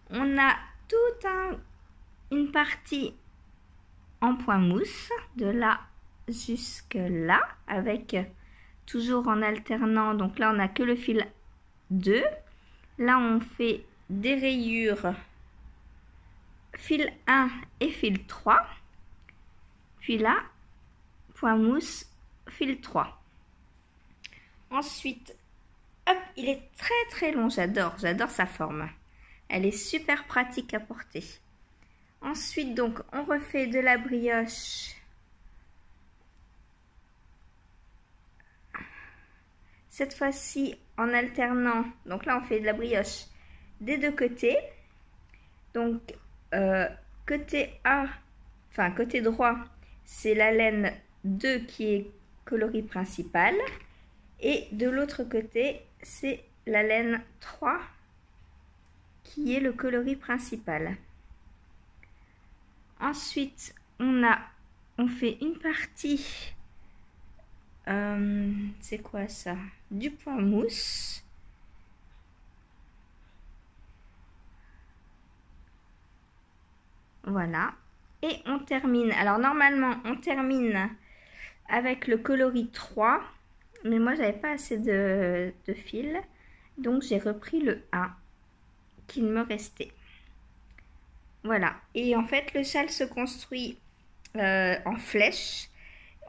on a toute une partie en point mousse, de là jusque là, avec toujours en alternant. Donc là, on n'a que le fil 2. Là, on fait des rayures fil 1 et fil 3. Puis là, point mousse, fil 3. Ensuite, hop, il est très long, j'adore sa forme. Elle est super pratique à porter. Ensuite, donc, on refait de la brioche. Cette fois-ci, en alternant. Donc là, on fait de la brioche des deux côtés. Donc, côté A, enfin, côté droit, c'est la laine 2 qui est coloris principal. Et de l'autre côté, c'est la laine 3 qui est le coloris principal. Ensuite, on fait une partie, c'est quoi ça? Du point mousse. Voilà. Et on termine. Alors normalement, on termine avec le coloris 3. Mais moi, j'avais pas assez de fil. Donc, j'ai repris le 1 qu'il me restait. Voilà. Et en fait, le châle se construit en flèche.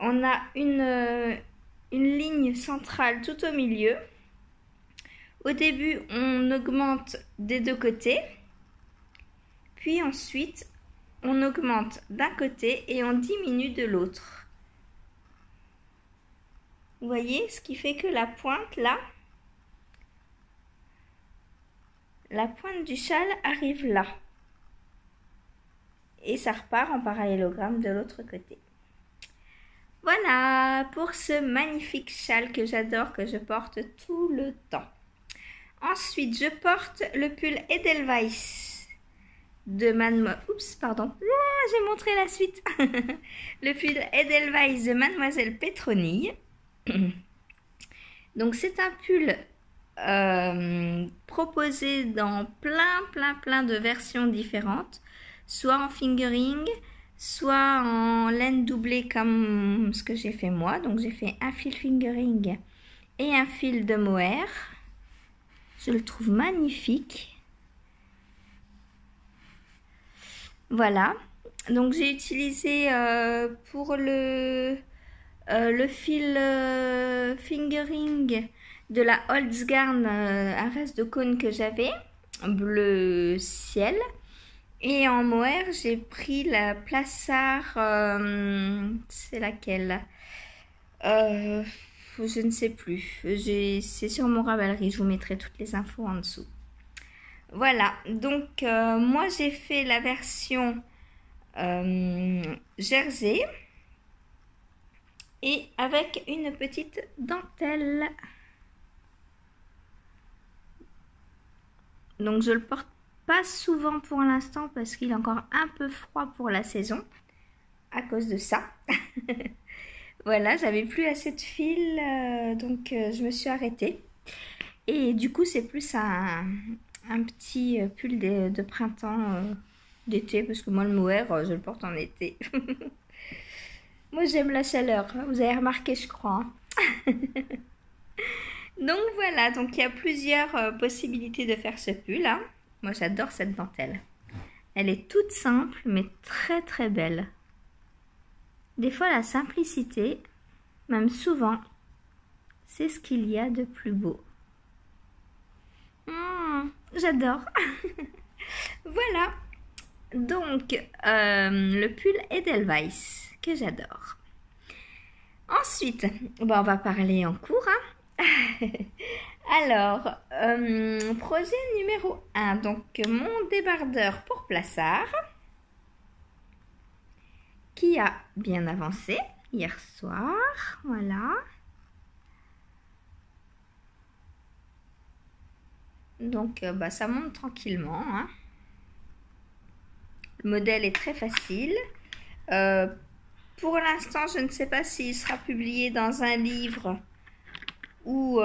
On a une ligne centrale tout au milieu. Au début, on augmente des deux côtés. Puis ensuite, on augmente d'un côté et on diminue de l'autre. Vous voyez, ce qui fait que la pointe, là, la pointe du châle arrive là. Et ça repart en parallélogramme de l'autre côté. Voilà pour ce magnifique châle que j'adore, que je porte tout le temps. Ensuite, je porte le pull Edelweiss de Mademoiselle... Oups, pardon. Ah, j'ai montré la suite. Le pull Edelweiss de Mademoiselle Pétronille. Donc, c'est un pull proposé dans plein de versions différentes. Soit en fingering, soit en laine doublée comme ce que j'ai fait moi. Donc, j'ai fait un fil fingering et un fil de mohair. Je le trouve magnifique. Voilà. Donc, j'ai utilisé pour le fil fingering de la Holzgarn, un reste de cône que j'avais, bleu ciel. Et en mohair, j'ai pris la Plassard, c'est laquelle? Je ne sais plus. C'est sur mon Ravelry, je vous mettrai toutes les infos en dessous. Voilà, donc moi j'ai fait la version jersey et avec une petite dentelle. Donc je le porte pas souvent pour l'instant parce qu'il est encore un peu froid pour la saison à cause de ça. Voilà, j'avais plus assez de fil, donc je me suis arrêtée. Et du coup, c'est plus un petit pull de printemps, d'été, parce que moi, le mohair, je le porte en été. Moi, j'aime la chaleur, vous avez remarqué, je crois. Donc voilà, donc il y a plusieurs possibilités de faire ce pull. Hein. Moi, j'adore cette dentelle. Elle est toute simple, mais très belle. Des fois, la simplicité, même souvent, c'est ce qu'il y a de plus beau. J'adore. Voilà. Donc, le pull Edelweiss, que j'adore. Ensuite, bon, on va parler en cours. Hein. Alors, projet numéro 1. Donc, mon débardeur pour Plassard, qui a bien avancé hier soir. Voilà. Donc, ça monte tranquillement. Hein. Le modèle est très facile. Pour l'instant, je ne sais pas s'il sera publié dans un livre ou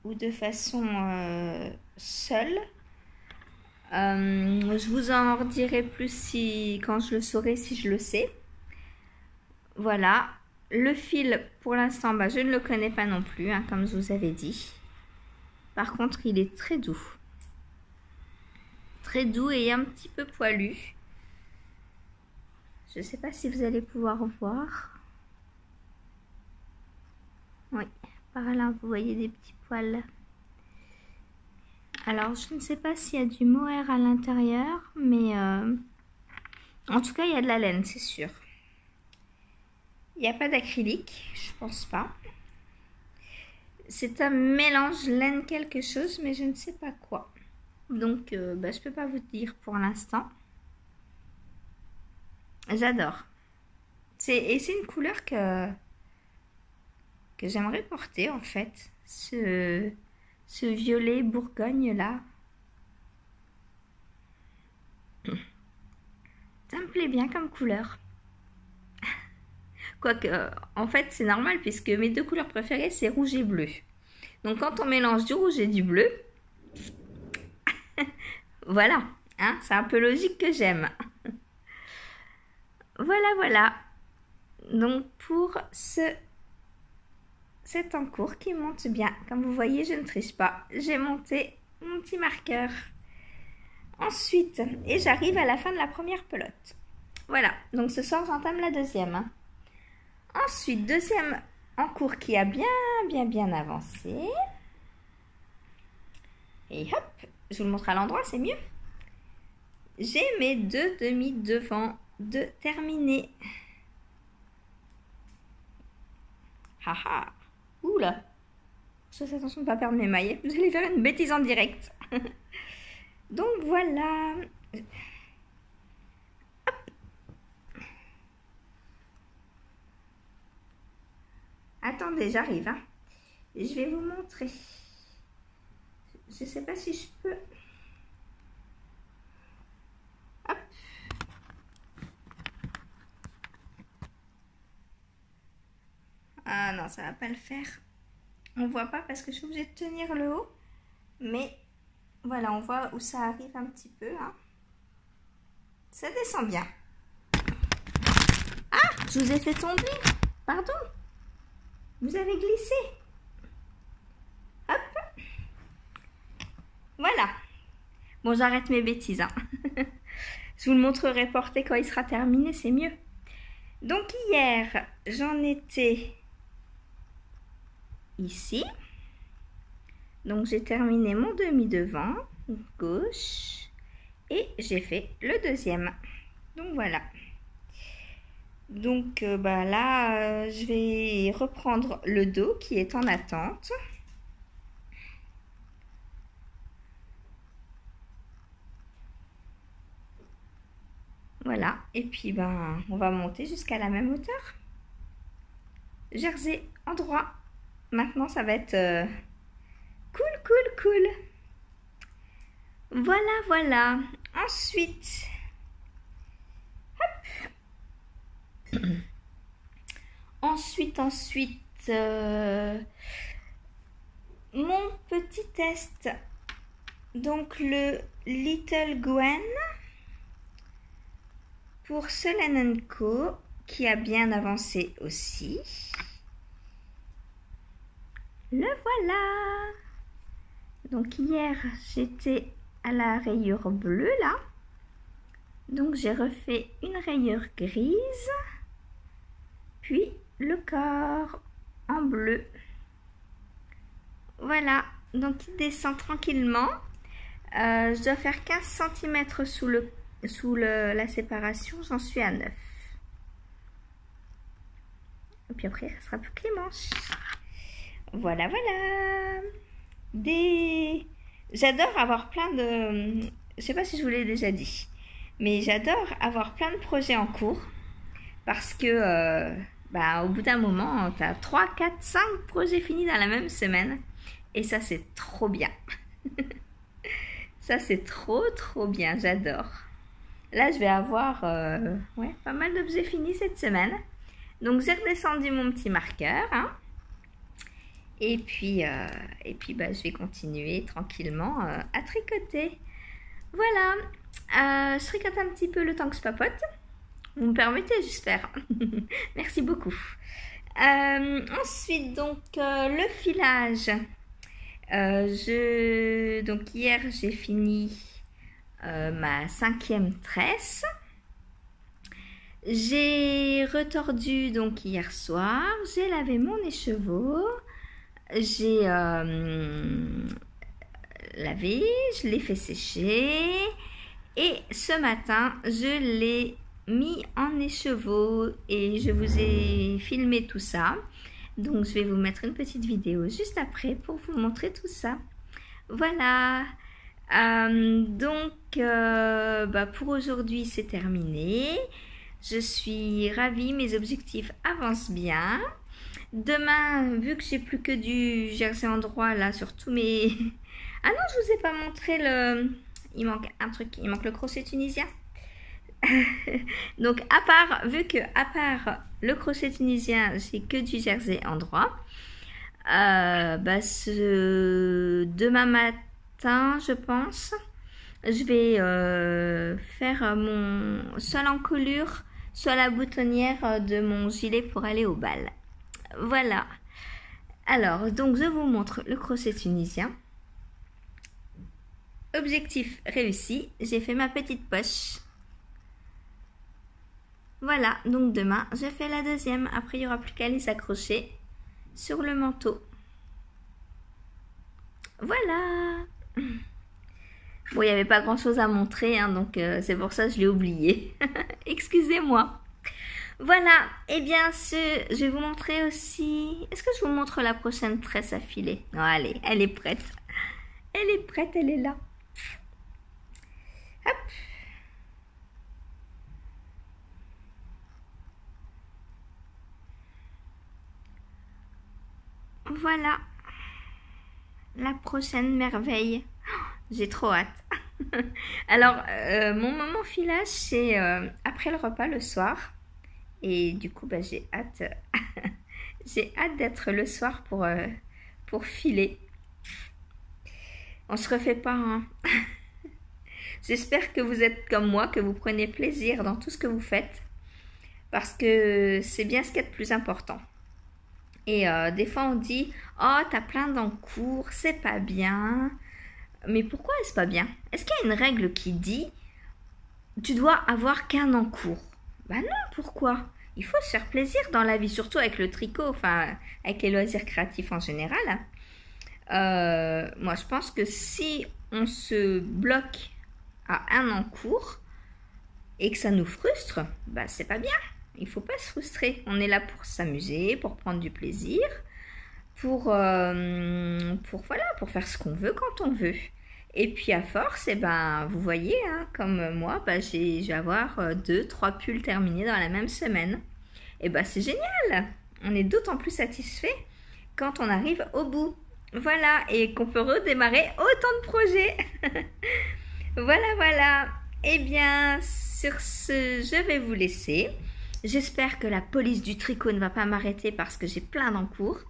de façon seule. Je vous en redirai plus quand je le saurai, si je le sais. Voilà. Le fil, pour l'instant, je ne le connais pas non plus, hein, comme je vous avais dit. Par contre, il est très doux. Très doux et un petit peu poilu. Je ne sais pas si vous allez pouvoir voir. Oui, par là, vous voyez des petits poils. Alors, je ne sais pas s'il y a du mohair à l'intérieur, mais en tout cas, il y a de la laine, c'est sûr. Il n'y a pas d'acrylique, je pense pas. C'est un mélange laine quelque chose, mais je ne sais pas quoi. Donc, je peux pas vous dire pour l'instant. J'adore. Et c'est une couleur que j'aimerais porter en fait. Ce violet Bourgogne là. Ça me plaît bien comme couleur. Quoique, en fait, c'est normal puisque mes deux couleurs préférées, c'est rouge et bleu. Donc, quand on mélange du rouge et du bleu, voilà, hein, c'est un peu logique que j'aime. Voilà, voilà. Donc, pour cet encours qui monte bien, comme vous voyez, je ne triche pas. J'ai monté mon petit marqueur. Ensuite, et j'arrive à la fin de la première pelote. Voilà, donc ce soir, j'entame la deuxième. Ensuite, deuxième encours qui a bien avancé. Et hop, je vous le montre à l'endroit, c'est mieux. J'ai mes deux demi-devants de terminer. Haha, oula. Faites attention de ne pas perdre mes maillets. Vous allez faire une bêtise en direct. Donc voilà. Hop. Attendez, j'arrive. Hein. Je vais vous montrer. Je ne sais pas si je peux. Hop. Ah non, ça va pas le faire. On voit pas parce que je suis obligée de tenir le haut. Mais voilà, on voit où ça arrive un petit peu. Hein. Ça descend bien. Ah, je vous ai fait tomber. Pardon. Vous avez glissé. Hop. Voilà. Bon, j'arrête mes bêtises. Hein. Je vous le montrerai porté quand il sera terminé, c'est mieux. Donc hier, j'en étais ici. Donc j'ai terminé mon demi-devant, gauche, et j'ai fait le deuxième. Donc voilà. Donc là, je vais reprendre le dos qui est en attente. Voilà, et puis on va monter jusqu'à la même hauteur. Jersey en droit. Maintenant, ça va être cool. Voilà, voilà. Ensuite, hop. Ensuite, mon petit test. Donc, le Little Gwen pour Solen & Co qui a bien avancé aussi. Le voilà. Donc hier j'étais à la rayure bleue là. Donc j'ai refait une rayure grise. Puis le corps en bleu. Voilà. Donc il descend tranquillement. Je dois faire 15 cm sous la séparation. J'en suis à 9. Et puis après, ça sera plus que les manches. Voilà, voilà. J'adore avoir plein de... Je sais pas si je vous l'ai déjà dit. Mais j'adore avoir plein de projets en cours. Parce que, au bout d'un moment, tu as 3, 4, 5 projets finis dans la même semaine. Et ça, c'est trop bien. Ça, c'est trop bien. J'adore. Là, je vais avoir pas mal d'objets finis cette semaine. Donc, j'ai redescendu mon petit marqueur. Hein. Et puis, je vais continuer tranquillement à tricoter. Voilà. Je tricote un petit peu le temps que je papote. Vous me permettez, j'espère. Merci beaucoup. Ensuite, donc, le filage. Donc, hier, j'ai fini ma 5e tresse. J'ai retordu donc hier soir. J'ai lavé mon écheveau. J'ai lavé, je l'ai fait sécher et ce matin, je l'ai mis en écheveau et je vous ai filmé tout ça. Donc, je vais vous mettre une petite vidéo juste après pour vous montrer tout ça. Voilà. Pour aujourd'hui, c'est terminé. Je suis ravie, mes objectifs avancent bien. Demain, vu que j'ai plus que du jersey en droit là sur tous mes... Ah non, je vous ai pas montré le... Il manque un truc, il manque le crochet tunisien. Donc vu que à part le crochet tunisien, j'ai que du jersey en droit. Demain matin, je pense, je vais faire soit l'encolure, soit la boutonnière de mon gilet pour aller au bal. Voilà. Alors, donc je vous montre le crochet tunisien. Objectif réussi, j'ai fait ma petite poche. Voilà, donc demain, je fais la deuxième. Après, il n'y aura plus qu'à les accrocher sur le manteau. Voilà. Bon, il n'y avait pas grand-chose à montrer, hein, donc c'est pour ça que je l'ai oublié. Excusez-moi. Voilà, et bien je vais vous montrer aussi... Est-ce que je vous montre la prochaine tresse à filer? Non, allez, elle est prête. Elle est prête, elle est là. Hop. Voilà. La prochaine merveille. Oh, j'ai trop hâte. Alors, mon moment filage, c'est après le repas le soir. Et du coup, j'ai hâte, j'ai hâte d'être le soir pour filer. On se refait pas, hein. J'espère que vous êtes comme moi, que vous prenez plaisir dans tout ce que vous faites. Parce que c'est bien ce qui est le plus important. Et des fois, on dit « Oh, t'as plein d'encours, c'est pas bien. » Mais pourquoi est-ce pas bien? Est-ce qu'il y a une règle qui dit « Tu dois avoir qu'un encours ?» Ben non, pourquoi? Il faut se faire plaisir dans la vie, surtout avec le tricot, enfin avec les loisirs créatifs en général. Moi, je pense que si on se bloque à un encours et que ça nous frustre, bah c'est pas bien. Il faut pas se frustrer. On est là pour s'amuser, pour prendre du plaisir, pour faire ce qu'on veut quand on veut. Et puis à force, vous voyez, hein, comme moi, je vais avoir 2-3 pulls terminés dans la même semaine. Et c'est génial. On est d'autant plus satisfait quand on arrive au bout. Voilà, et qu'on peut redémarrer autant de projets. Voilà. Eh bien, sur ce, je vais vous laisser. J'espère que la police du tricot ne va pas m'arrêter parce que j'ai plein d'encours.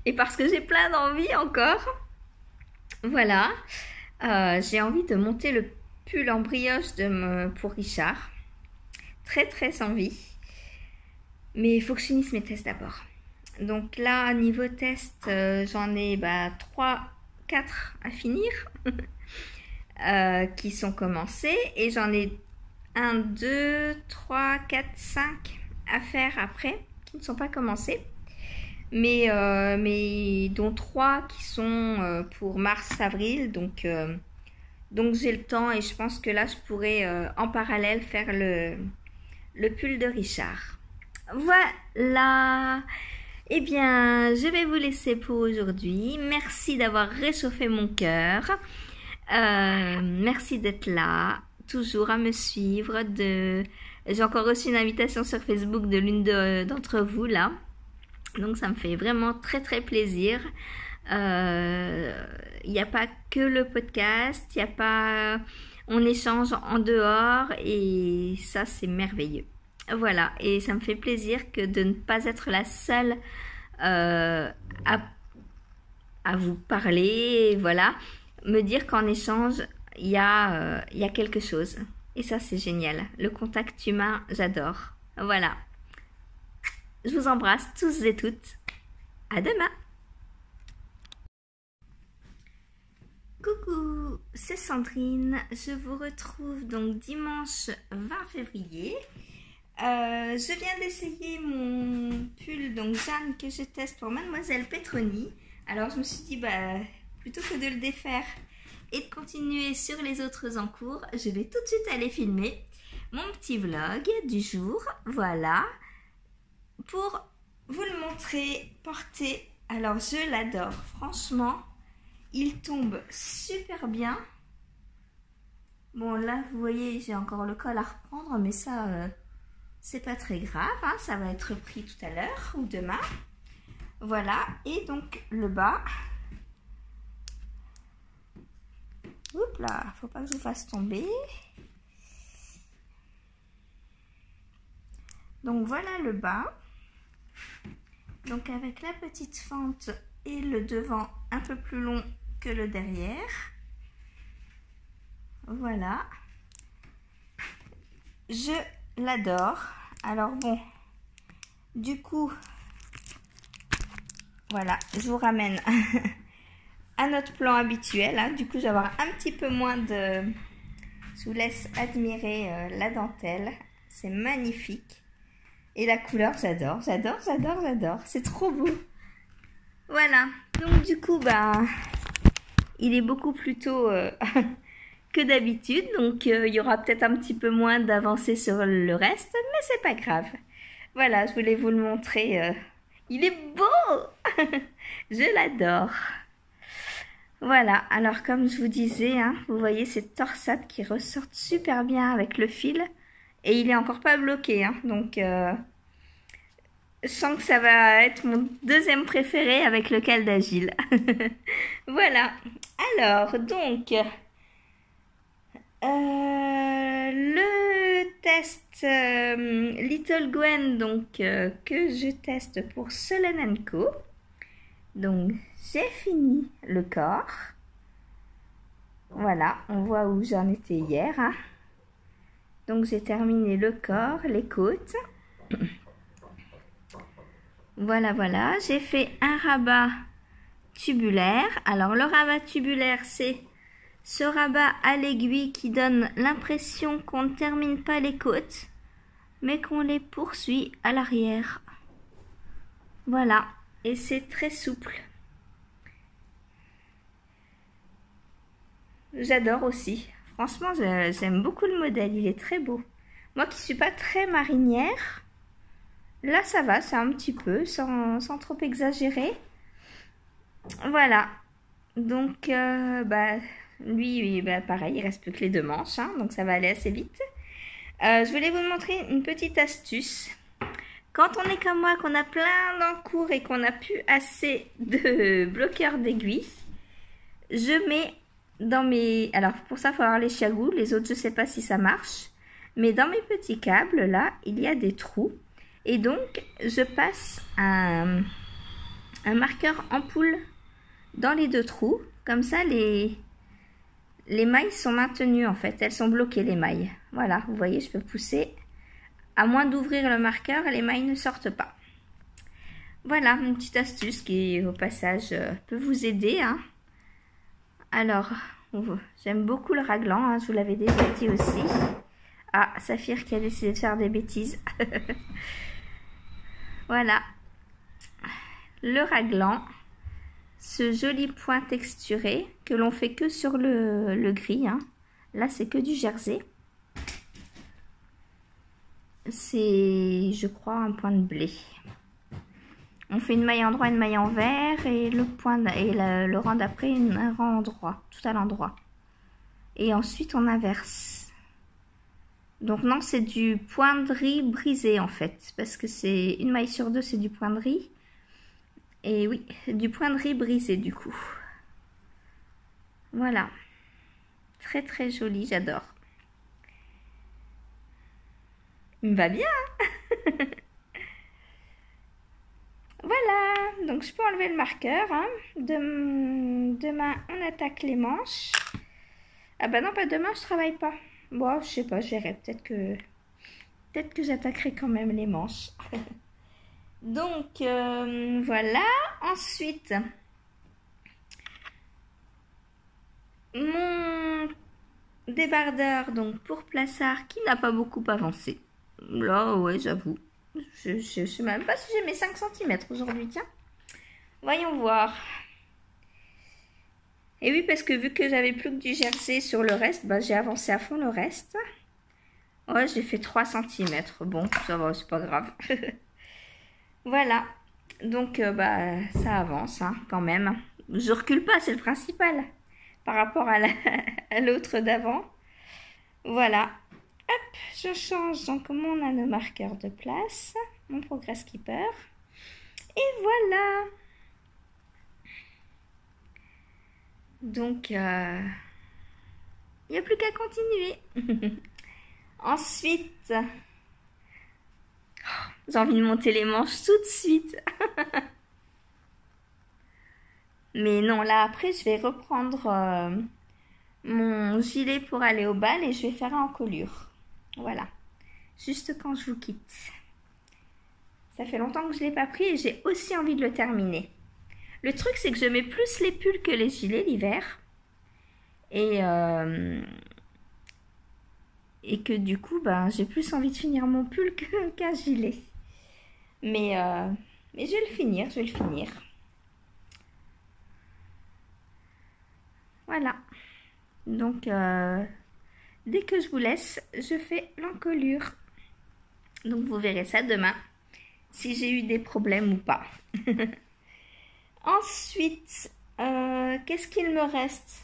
Et parce que j'ai plein d'envie encore. Voilà, j'ai envie de monter le pull en brioche pour Richard. Très envie. Mais il faut que je finisse mes tests d'abord. Donc là, niveau test, j'en ai 3-4 à finir qui sont commencés. Et j'en ai 1, 2, 3, 4, 5 à faire après qui ne sont pas commencés. Mais dont 3 qui sont pour mars-avril. Donc j'ai le temps et je pense que là, je pourrais en parallèle faire le pull de Richard. Voilà. Eh bien, je vais vous laisser pour aujourd'hui. Merci d'avoir réchauffé mon cœur. Merci d'être là, toujours à me suivre. J'ai encore reçu une invitation sur Facebook de l'une d'entre vous là. Donc ça me fait vraiment très plaisir. Il n'y a pas que le podcast, on échange en dehors et ça c'est merveilleux. Voilà, et ça me fait plaisir de ne pas être la seule à vous parler, voilà, me dire qu'en échange il y a quelque chose. Et ça c'est génial, le contact humain, j'adore. Voilà. Je vous embrasse tous et toutes. À demain. Coucou, c'est Sandrine. Je vous retrouve donc dimanche 20 février. Je viens d'essayer mon pull donc Jeanne que je teste pour Mademoiselle Petroni. Alors je me suis dit plutôt que de le défaire et de continuer sur les autres en cours, je vais tout de suite aller filmer mon petit vlog du jour. Voilà, pour vous le montrer porté. Alors je l'adore, franchement, il tombe super bien. Bon là vous voyez j'ai encore le col à reprendre, mais ça c'est pas très grave, hein, ça va être pris tout à l'heure ou demain. Voilà, et donc le bas. Oups là, faut pas que je vous fasse tomber. Donc voilà le bas. Donc avec la petite fente et le devant un peu plus long que le derrière. Voilà. Je l'adore. Alors bon, du coup, voilà, je vous ramène à notre plan habituel. Hein. Du coup, je vais avoir un petit peu moins de... Je vous laisse admirer la dentelle. C'est magnifique. Et la couleur, j'adore, j'adore, j'adore, j'adore. C'est trop beau. Voilà. Donc du coup, bah, il est beaucoup plus tôt que d'habitude. Donc il y aura peut-être un petit peu moins d'avancée sur le reste. Mais c'est pas grave. Voilà, je voulais vous le montrer. Il est beau. Je l'adore. Voilà. Alors comme je vous disais, hein, vous voyez ces torsades qui ressortent super bien avec le fil. Et il est encore pas bloqué, hein, donc je sens que ça va être mon deuxième préféré avec lequel d'Agile. Voilà. Alors, donc, le test Little Gwen, donc, que je teste pour Solen & Co. Donc, j'ai fini le corps. Voilà, on voit où j'en étais hier, hein. Donc j'ai terminé le corps, les côtes. Voilà, voilà. J'ai fait un rabat tubulaire. Alors le rabat tubulaire, c'est ce rabat à l'aiguille qui donne l'impression qu'on ne termine pas les côtes, mais qu'on les poursuit à l'arrière. Voilà. Et c'est très souple. J'adore aussi. Franchement, j'aime beaucoup le modèle, il est très beau. Moi qui suis pas très marinière, là ça va, c'est un petit peu, sans trop exagérer. Voilà. Donc, bah, lui, bah, pareil, il reste plus que les deux manches, hein, donc ça va aller assez vite. Je voulais vous montrer une petite astuce. Quand on est comme moi, qu'on a plein d'encours et qu'on n'a plus assez de bloqueurs d'aiguilles, je mets... dans mes... Alors pour ça il faut avoir les chagouts, les autres je sais pas si ça marche, mais dans mes petits câbles là il y a des trous et donc je passe un marqueur ampoule dans les deux trous, comme ça les mailles sont maintenues en fait, elles sont bloquées les mailles. Voilà, vous voyez, je peux pousser, à moins d'ouvrir le marqueur, les mailles ne sortent pas. Voilà une petite astuce qui au passage peut vous aider, hein. Alors, j'aime beaucoup le raglan, hein, je vous l'avais déjà dit aussi. Ah, Saphir qui a décidé de faire des bêtises. Voilà. Le raglan, ce joli point texturé que l'on fait que sur le gris. Hein. Là, c'est que du jersey. C'est, je crois, un point de blé. On fait une maille en droit, une maille en vert et le point et le rang d'après un rang en droit, tout à l'endroit. Et ensuite on inverse. Donc non, c'est du point de riz brisé en fait, parce que c'est une maille sur deux, c'est du point de riz. Et oui, du point de riz brisé du coup. Voilà, très très joli, j'adore. Il me va bien. Hein. Voilà, donc je peux enlever le marqueur. Hein. Demain, on attaque les manches. Ah bah non, pas demain, je travaille pas. Bon, je sais pas, je verrai. Peut-être que j'attaquerai quand même les manches. Donc, voilà. Ensuite, mon débardeur, donc pour Plassard, qui n'a pas beaucoup avancé. Là, ouais, j'avoue. Je sais même pas si j'ai mes 5 cm aujourd'hui, tiens. Voyons voir. Et oui, parce que vu que j'avais plus que du jersey sur le reste, bah, j'ai avancé à fond le reste. Ouais, j'ai fait 3 cm. Bon, ça va, c'est pas grave. Voilà. Donc, bah, ça avance hein, quand même. Je recule pas, c'est le principal. Par rapport à l'autre d'avant. Voilà. Hop, je change donc mon nanomarqueur de place. Mon Progress Keeper. Et voilà. Donc, il n'y a plus qu'à continuer. Ensuite, j'ai envie de monter les manches tout de suite. Mais non, là après, je vais reprendre mon gilet pour aller au bal et je vais faire un encolure. Voilà, juste quand je vous quitte. Ça fait longtemps que je ne l'ai pas pris et j'ai aussi envie de le terminer. Le truc, c'est que je mets plus les pulls que les gilets l'hiver. Et que du coup, ben, j'ai plus envie de finir mon pull qu'un gilet. Mais je vais le finir, Voilà. Donc, dès que je vous laisse, je fais l'encolure. Donc, vous verrez ça demain, si j'ai eu des problèmes ou pas. Ensuite, qu'est-ce qu'il me reste?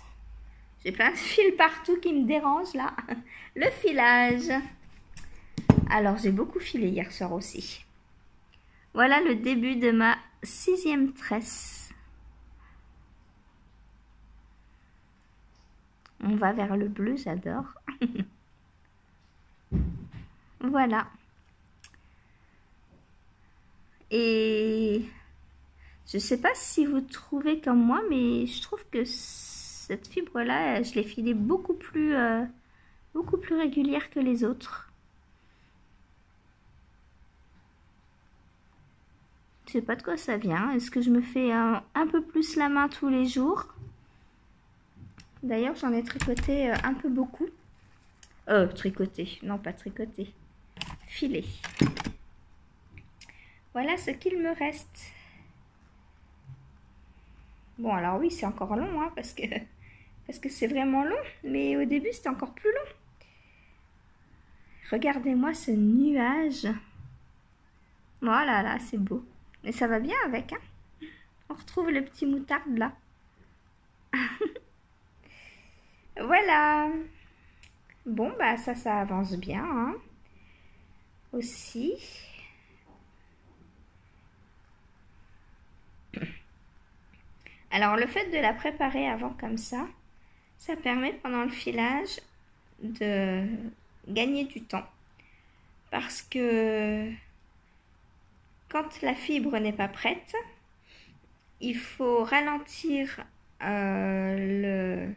J'ai plein de fils partout qui me dérangent là. Le filage. Alors, j'ai beaucoup filé hier soir aussi. Voilà le début de ma 6e tresse. On va vers le bleu, j'adore. Voilà. Et je sais pas si vous trouvez comme moi, mais je trouve que cette fibre-là, je l'ai filée beaucoup plus régulière que les autres. Je sais pas de quoi ça vient. Est-ce que je me fais un peu plus la main tous les jours? D'ailleurs, j'en ai tricoté un peu beaucoup. Tricoté. Non, pas tricoté. Filé. Voilà ce qu'il me reste. Bon, alors oui, c'est encore long, hein, parce que c'est vraiment long. Mais au début, c'était encore plus long. Regardez-moi ce nuage. Voilà, là, c'est beau. Et ça va bien avec, hein. On retrouve le petit moutarde, là. Voilà. Bon, bah ça avance bien, hein. Aussi. Alors, le fait de la préparer avant comme ça permet pendant le filage de gagner du temps. Parce que quand la fibre n'est pas prête, il faut ralentir la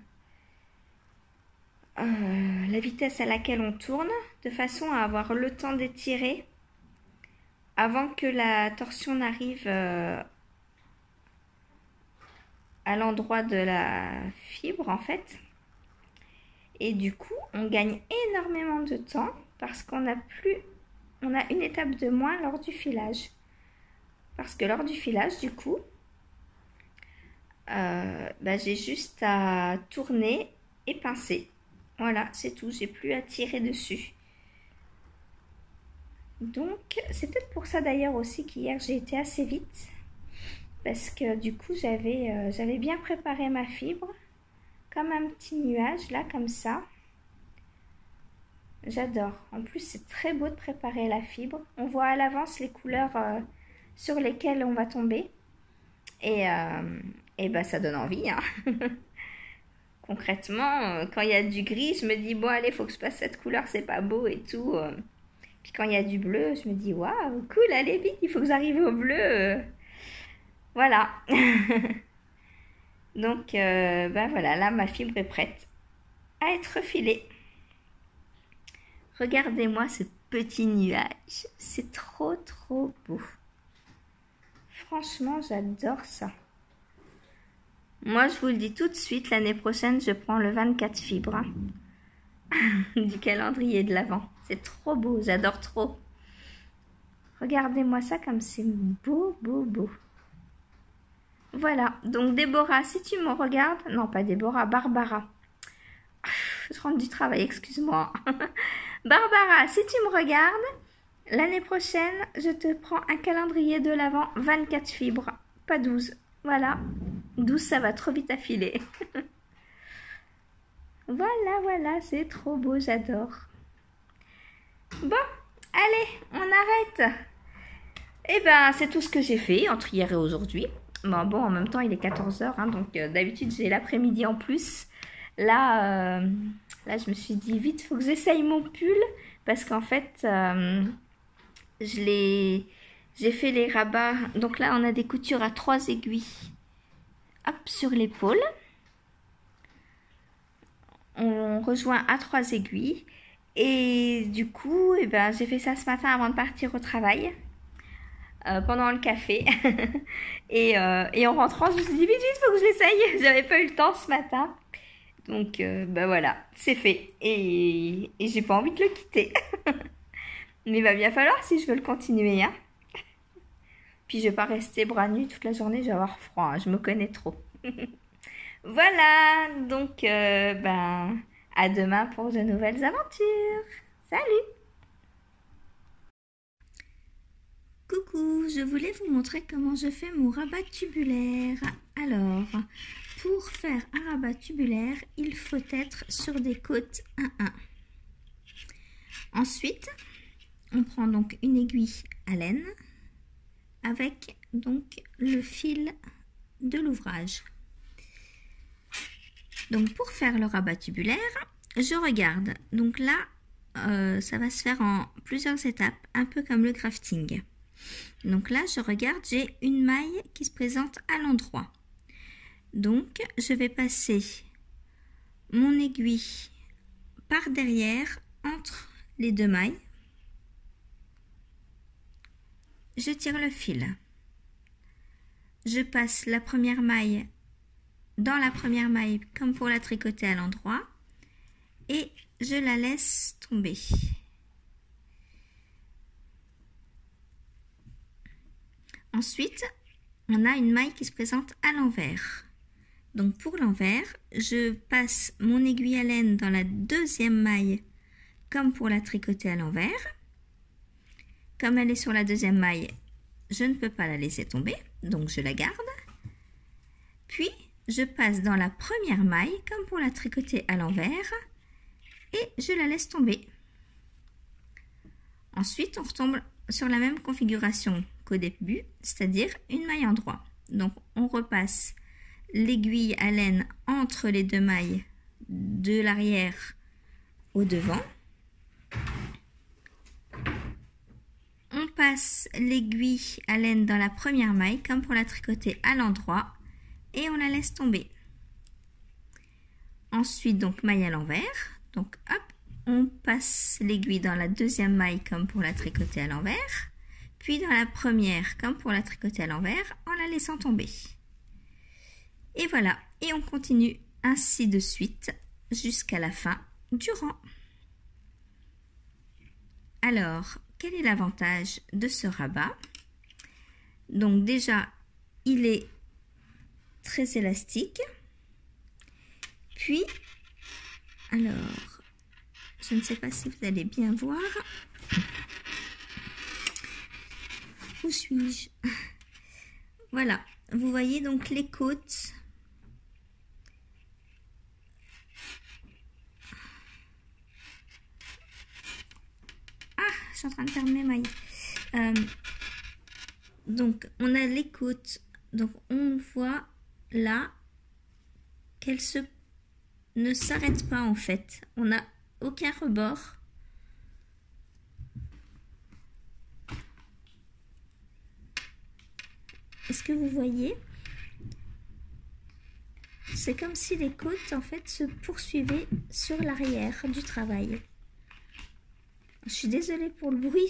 vitesse à laquelle on tourne, de façon à avoir le temps d'étirer avant que la torsion n'arrive à l'endroit de la fibre en fait. Et du coup, on gagne énormément de temps parce qu'on a une étape de moins lors du filage. Parce que lors du filage, du coup, j'ai juste à tourner et pincer. Voilà, c'est tout. J'ai plus à tirer dessus. Donc, c'est peut-être pour ça d'ailleurs aussi qu'hier j'ai été assez vite. Parce que du coup, j'avais bien préparé ma fibre. Comme un petit nuage, là, comme ça. J'adore. En plus, c'est très beau de préparer la fibre. On voit à l'avance les couleurs sur lesquelles on va tomber. Et bah, ça donne envie, hein. Concrètement, quand il y a du gris, je me dis, bon, allez, faut que je passe cette couleur, c'est pas beau et tout. Puis quand il y a du bleu, je me dis, waouh, cool, allez, vite, il faut que j'arrive au bleu. Voilà. Donc, voilà, là, ma fibre est prête à être filée. Regardez-moi ce petit nuage. C'est trop, trop beau. Franchement, j'adore ça. Moi, je vous le dis tout de suite, l'année prochaine, je prends le 24 fibres hein, du calendrier de l'Avent. C'est trop beau, j'adore trop. Regardez-moi ça comme c'est beau, beau, beau. Voilà, donc Déborah, si tu me regardes, non pas Déborah, Barbara. Je rentre du travail, excuse-moi. Barbara, si tu me regardes, l'année prochaine, je te prends un calendrier de l'Avent 24 fibres, pas 12. Voilà, 12 ça va trop vite à filer. Voilà, voilà, c'est trop beau, j'adore. Bon, allez, on arrête. Eh ben, c'est tout ce que j'ai fait entre hier et aujourd'hui. Bon, en même temps, il est 14h, hein, donc d'habitude, j'ai l'après-midi en plus. Là, je me suis dit, vite, il faut que j'essaye mon pull. Parce qu'en fait, j'ai fait les rabats. Donc là, on a des coutures à 3 aiguilles. Hop, sur l'épaule. On rejoint à 3 aiguilles. Et du coup, eh ben, j'ai fait ça ce matin avant de partir au travail. Pendant le café. et en rentrant, je me suis dit, vite, vite, faut que je l'essaye. J'avais pas eu le temps ce matin. Donc, bah voilà, c'est fait. Et j'ai pas envie de le quitter. Mais il va bien falloir si je veux le continuer. Hein. Puis je vais pas rester bras nus toute la journée, je vais avoir froid. Hein. Je me connais trop. Voilà, donc, ben, à demain pour de nouvelles aventures. Salut! Coucou, je voulais vous montrer comment je fais mon rabat tubulaire. Alors, pour faire un rabat tubulaire, il faut être sur des côtes 1-1. Ensuite, on prend donc une aiguille à laine avec donc le fil de l'ouvrage. Donc pour faire le rabat tubulaire, je regarde. Donc là, ça va se faire en plusieurs étapes, un peu comme le crafting. Donc là, je regarde, j'ai une maille qui se présente à l'endroit. Donc, je vais passer mon aiguille par derrière entre les deux mailles. Je tire le fil. Je passe la première maille dans la première maille comme pour la tricoter à l'endroit et je la laisse tomber. Ensuite, on a une maille qui se présente à l'envers. Donc pour l'envers, je passe mon aiguille à laine dans la deuxième maille comme pour la tricoter à l'envers. Comme elle est sur la deuxième maille, je ne peux pas la laisser tomber, donc je la garde. Puis, je passe dans la première maille comme pour la tricoter à l'envers et je la laisse tomber. Ensuite, on retombe sur la même configuration qu'au début, c'est-à-dire une maille en droit. Donc, on repasse l'aiguille à laine entre les deux mailles de l'arrière au devant. On passe l'aiguille à laine dans la première maille comme pour la tricoter à l'endroit et on la laisse tomber. Ensuite, donc maille à l'envers. Donc hop, on passe l'aiguille dans la deuxième maille comme pour la tricoter à l'envers, puis dans la première comme pour la tricoter à l'envers en la laissant tomber. Et voilà, et on continue ainsi de suite jusqu'à la fin du rang. Alors, quel est l'avantage de ce rabat? Donc déjà, il est très élastique. Puis, alors, je ne sais pas si vous allez bien voir. Où suis-je? Voilà, vous voyez donc les côtes. Ah, je suis en train de perdre mes mailles. Donc, on a les côtes. Donc, on voit là qu'elles ne s'arrêtent pas en fait. On n'a aucun rebord. Est-ce que vous voyez? C'est comme si les côtes en fait se poursuivaient sur l'arrière du travail. Je suis désolée pour le bruit,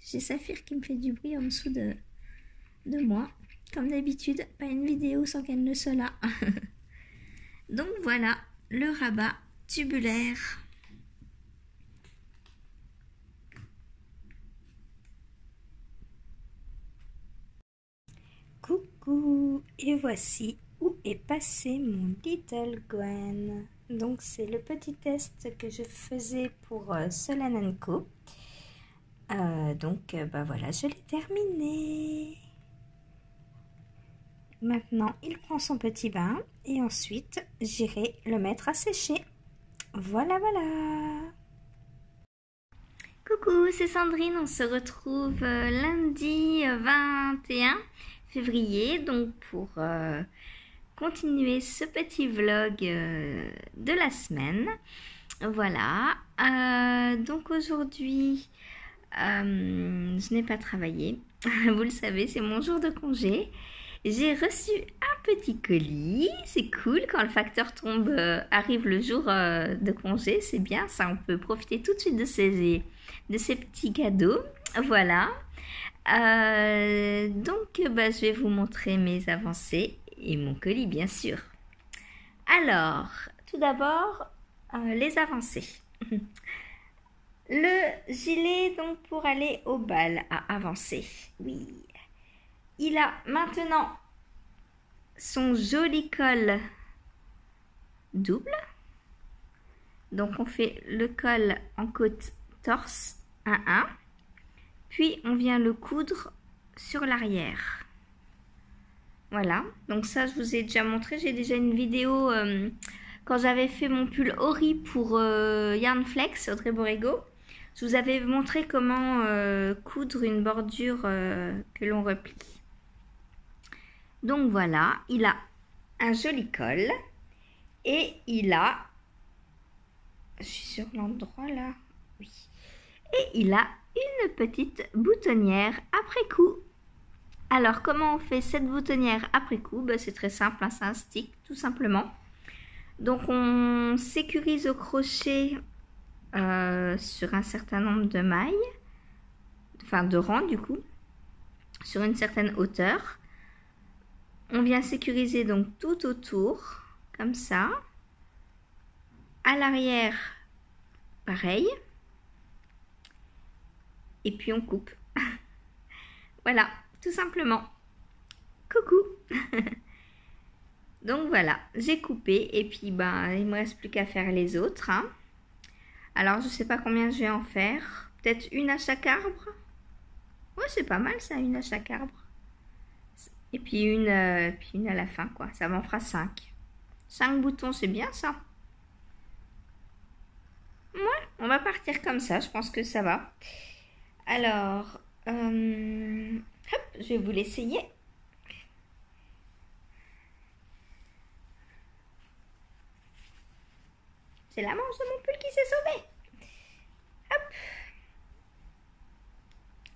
j'ai Saphir qui me fait du bruit en dessous de moi. Comme d'habitude, pas une vidéo sans qu'elle ne soit là. Donc voilà, le rabat tubulaire. Coucou, Coucou, et voici où est passé mon Little Gwen. Donc c'est le petit test que je faisais pour Solène & Co. Bah voilà, je l'ai terminé. Maintenant, il prend son petit bain et ensuite j'irai le mettre à sécher. Voilà, voilà. Coucou, c'est Sandrine, on se retrouve lundi 21 février, donc pour continuer ce petit vlog de la semaine. Voilà, donc aujourd'hui, je n'ai pas travaillé, vous le savez, c'est mon jour de congé. J'ai reçu un petit colis, c'est cool quand le facteur tombe, arrive le jour de congé, c'est bien ça, on peut profiter tout de suite de ces petits cadeaux, voilà. Je vais vous montrer mes avancées et mon colis bien sûr. Alors, tout d'abord, les avancées. Le gilet donc pour aller au bal a avancé, oui. Il a maintenant son joli col double. Donc on fait le col en côte torse 1-1. Puis on vient le coudre sur l'arrière. Voilà, donc ça je vous ai déjà montré. J'ai déjà une vidéo quand j'avais fait mon pull Ori pour Yarn Flex, Audrey Borrego. Je vous avais montré comment coudre une bordure que l'on replie. Donc voilà, il a un joli col et il a, je suis sur l'endroit là, oui, et il a une petite boutonnière après coup. Alors comment on fait cette boutonnière après coup? C'est très simple, hein, c'est un stick tout simplement. Donc on sécurise au crochet sur un certain nombre de mailles, enfin de rangs du coup, sur une certaine hauteur. On vient sécuriser donc tout autour, comme ça. À l'arrière, pareil. Et puis on coupe. Voilà, tout simplement. Coucou. Donc voilà, j'ai coupé et puis il me reste plus qu'à faire les autres. Hein. Alors je sais pas combien je vais en faire. Peut-être une à chaque arbre. Ouais, c'est pas mal ça, une à chaque arbre. Et puis une à la fin, quoi. Ça m'en fera 5. 5 boutons, c'est bien ça. Ouais, on va partir comme ça. Je pense que ça va. Alors, hop, je vais vous l'essayer. C'est la manche de mon pull qui s'est sauvée. Hop.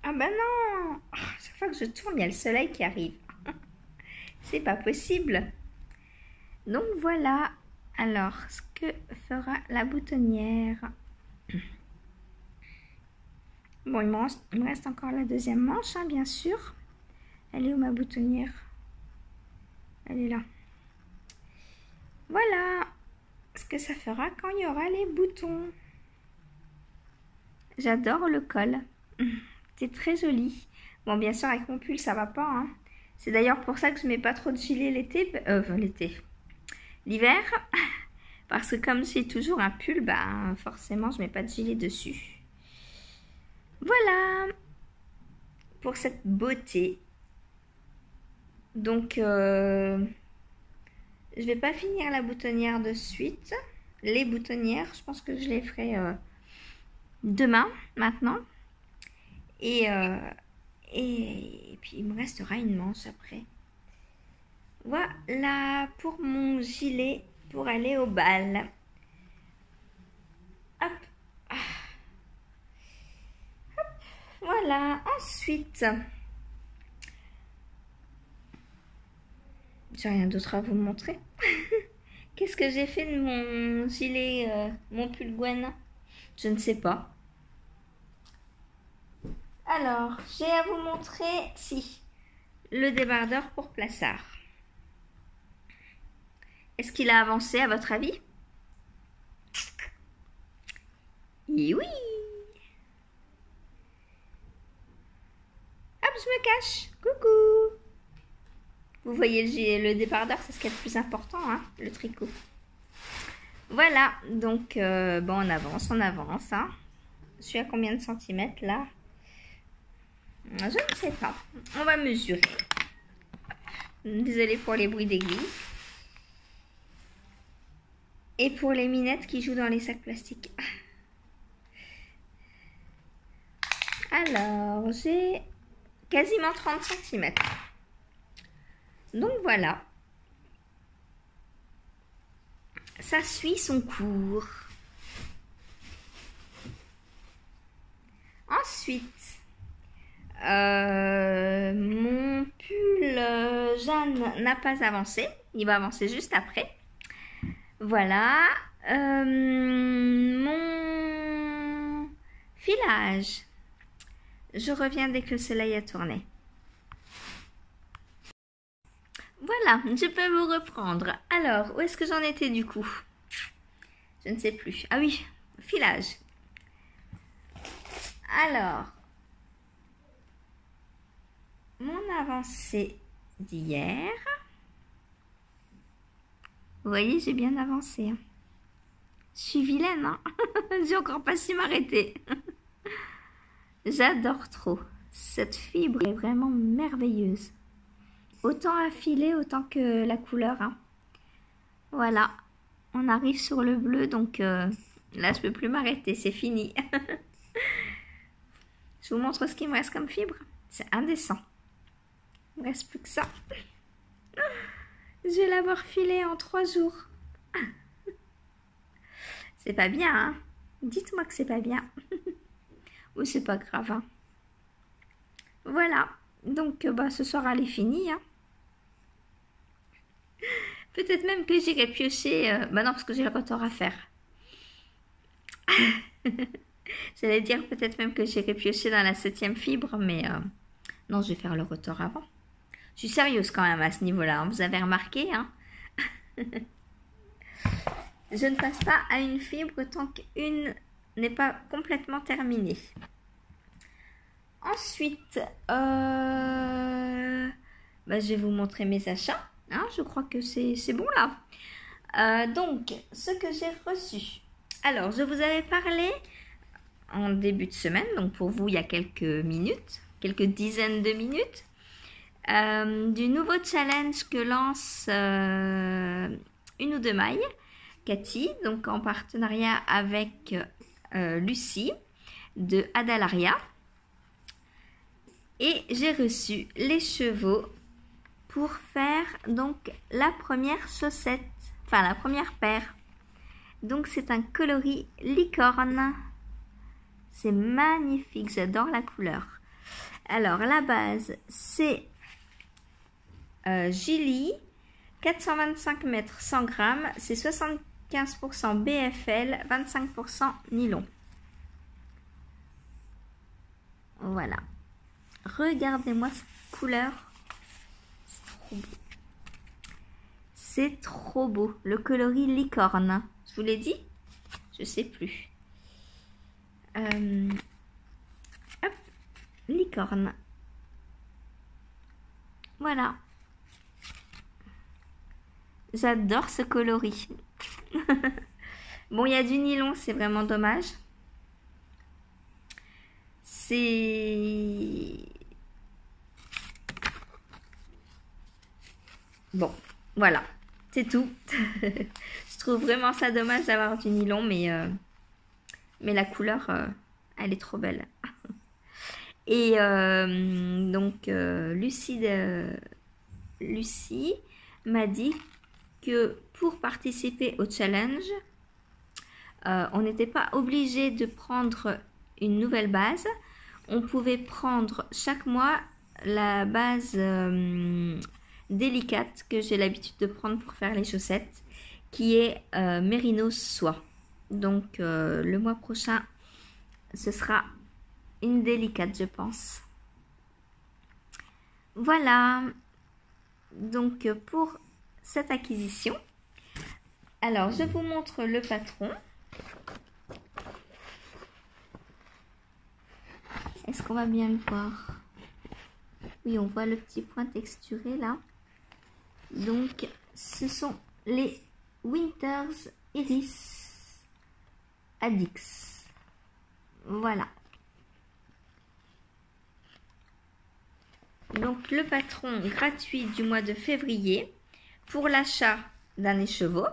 Ah bah non. Chaque fois que je tourne, il y a le soleil qui arrive. C'est pas possible. Donc voilà. Alors, ce que fera la boutonnière. Bon, il me reste encore la deuxième manche, hein, bien sûr. Elle est où ma boutonnière? Elle est là. Voilà ce que ça fera quand il y aura les boutons. J'adore le col. C'est très joli. Bon, bien sûr, avec mon pull, ça va pas. Hein. C'est d'ailleurs pour ça que je mets pas trop de gilet l'hiver. Parce que comme j'ai toujours un pull, forcément, je mets pas de gilet dessus. Voilà pour cette beauté. Donc, je vais pas finir la boutonnière de suite. Les boutonnières, je pense que je les ferai demain, maintenant. Et puis, il me restera une manche après. Voilà pour mon gilet pour aller au bal. Hop. Hop. Voilà. Ensuite, j'ai rien d'autre à vous montrer. Qu'est-ce que j'ai fait de mon gilet, mon pull Gwen? Je ne sais pas. Alors, j'ai à vous montrer, le débardeur pour Plassard. Est-ce qu'il a avancé à votre avis? Et oui! Hop, je me cache. Coucou! Vous voyez le débardeur, c'est ce qui est le plus important, hein, le tricot. Voilà, donc bon, on avance, hein. Je suis à combien de centimètres là? Je ne sais pas. On va mesurer. Désolée pour les bruits d'aiguille. Et pour les minettes qui jouent dans les sacs plastiques. Alors, j'ai quasiment 30 cm. Donc voilà. Ça suit son cours. Ensuite, mon pull Jeanne n'a pas avancé. Il va avancer juste après. Voilà. Mon filage. Je reviens dès que le soleil a tourné. Voilà, je peux vous reprendre. Alors, où est-ce que j'en étais du coup? Je ne sais plus. Ah oui, filage. Alors, mon avancée d'hier. Vous voyez, j'ai bien avancé. Je suis vilaine, hein. J'ai encore pas su m'arrêter. J'adore trop. Cette fibre est vraiment merveilleuse. Autant à filer, autant que la couleur. Hein. Voilà. On arrive sur le bleu, donc là, je peux plus m'arrêter. C'est fini. Je vous montre ce qu'il me reste comme fibre. C'est indécent. Il ne me reste plus que ça. Je vais l'avoir filé en 3 jours. C'est pas bien, hein? Dites-moi que c'est pas bien. Ou c'est pas grave, hein? Voilà. Donc, ce soir, elle est finie, hein? Peut-être même que j'irai piocher... non, parce que j'ai le retort à faire. J'allais dire peut-être même que j'irai piocher dans la 7e fibre, mais non, je vais faire le retort avant. Je suis sérieuse quand même à ce niveau-là, hein. Vous avez remarqué, hein? Je ne passe pas à une fibre tant qu'une n'est pas complètement terminée. Ensuite, je vais vous montrer mes achats. Hein, je crois que c'est bon là. Donc, ce que j'ai reçu. Alors, je vous avais parlé en début de semaine, donc pour vous, il y a quelques minutes, quelques dizaines de minutes, du nouveau challenge que lance Une ou deux mailles, Cathy, donc en partenariat avec Lucie de Adalaria. Et j'ai reçu les chevaux pour faire donc la première chaussette, enfin la première paire. Donc c'est un coloris licorne. C'est magnifique, j'adore la couleur. Alors la base c'est Gilly, 425 mètres, 100 grammes, c'est 75% BFL, 25% nylon. Voilà. Regardez-moi cette couleur. C'est trop beau. C'est trop beau. Le coloris licorne. Je vous l'ai dit? Je sais plus. Hop. Licorne. Voilà. J'adore ce coloris. Bon, il y a du nylon, c'est vraiment dommage. C'est... Bon, voilà. C'est tout. Je trouve vraiment ça dommage d'avoir du nylon, mais la couleur, elle est trop belle. Et donc, Lucie m'a dit que pour participer au challenge, on n'était pas obligé de prendre une nouvelle base. On pouvait prendre chaque mois la base délicate que j'ai l'habitude de prendre pour faire les chaussettes, qui est Mérinos Soie. Donc le mois prochain, ce sera une délicate, je pense. Voilà. Donc pour cette acquisition, alors je vous montre le patron. Est-ce qu'on va bien le voir? Oui, on voit le petit point texturé là. Donc, ce sont les Winters Iris Addix. Voilà. Donc, le patron gratuit du mois de février pour l'achat d'un écheveau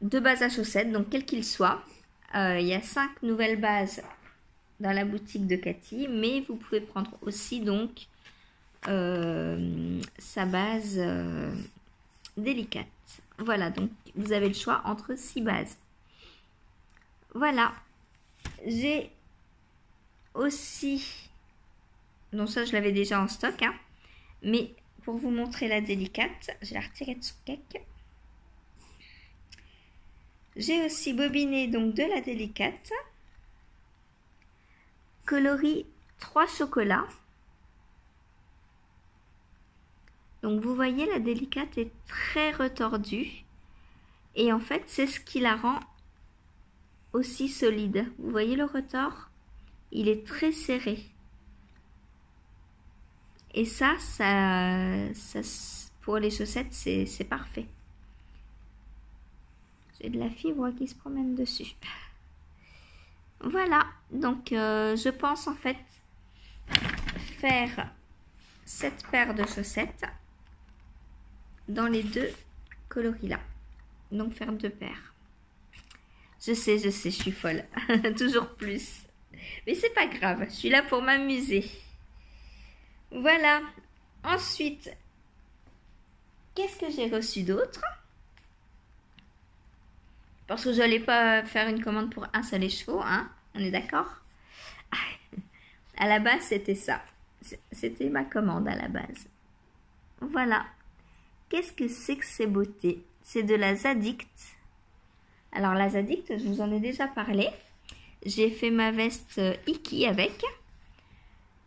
de base à chaussettes, donc quel qu'il soit. Il y a 5 nouvelles bases dans la boutique de Cathy, mais vous pouvez prendre aussi donc sa base délicate. Voilà, donc vous avez le choix entre 6 bases. Voilà. J'ai aussi, donc ça je l'avais déjà en stock, hein, mais pour vous montrer la délicate, je vais la retirer de son cake. J'ai aussi bobiné donc de la délicate, coloris 3 chocolats. Donc vous voyez, la délicate est très retordue et en fait c'est ce qui la rend aussi solide. Vous voyez le retord? Il est très serré. Et ça pour les chaussettes, c'est parfait. J'ai de la fibre qui se promène dessus. Voilà, donc je pense en fait faire cette paire de chaussettes dans les 2 coloris là. Donc faire 2 paires. Je sais, je suis folle. Toujours plus. Mais c'est pas grave, je suis là pour m'amuser. Voilà. Ensuite, qu'est-ce que j'ai reçu d'autre? Parce que je n'allais pas faire une commande pour un seul écheveau, hein? On est d'accord? À la base, c'était ça. C'était ma commande à la base. Voilà. Qu'est-ce que c'est que ces beautés? C'est de la Zaddict. Alors la Zaddict, je vous en ai déjà parlé. J'ai fait ma veste Iki avec.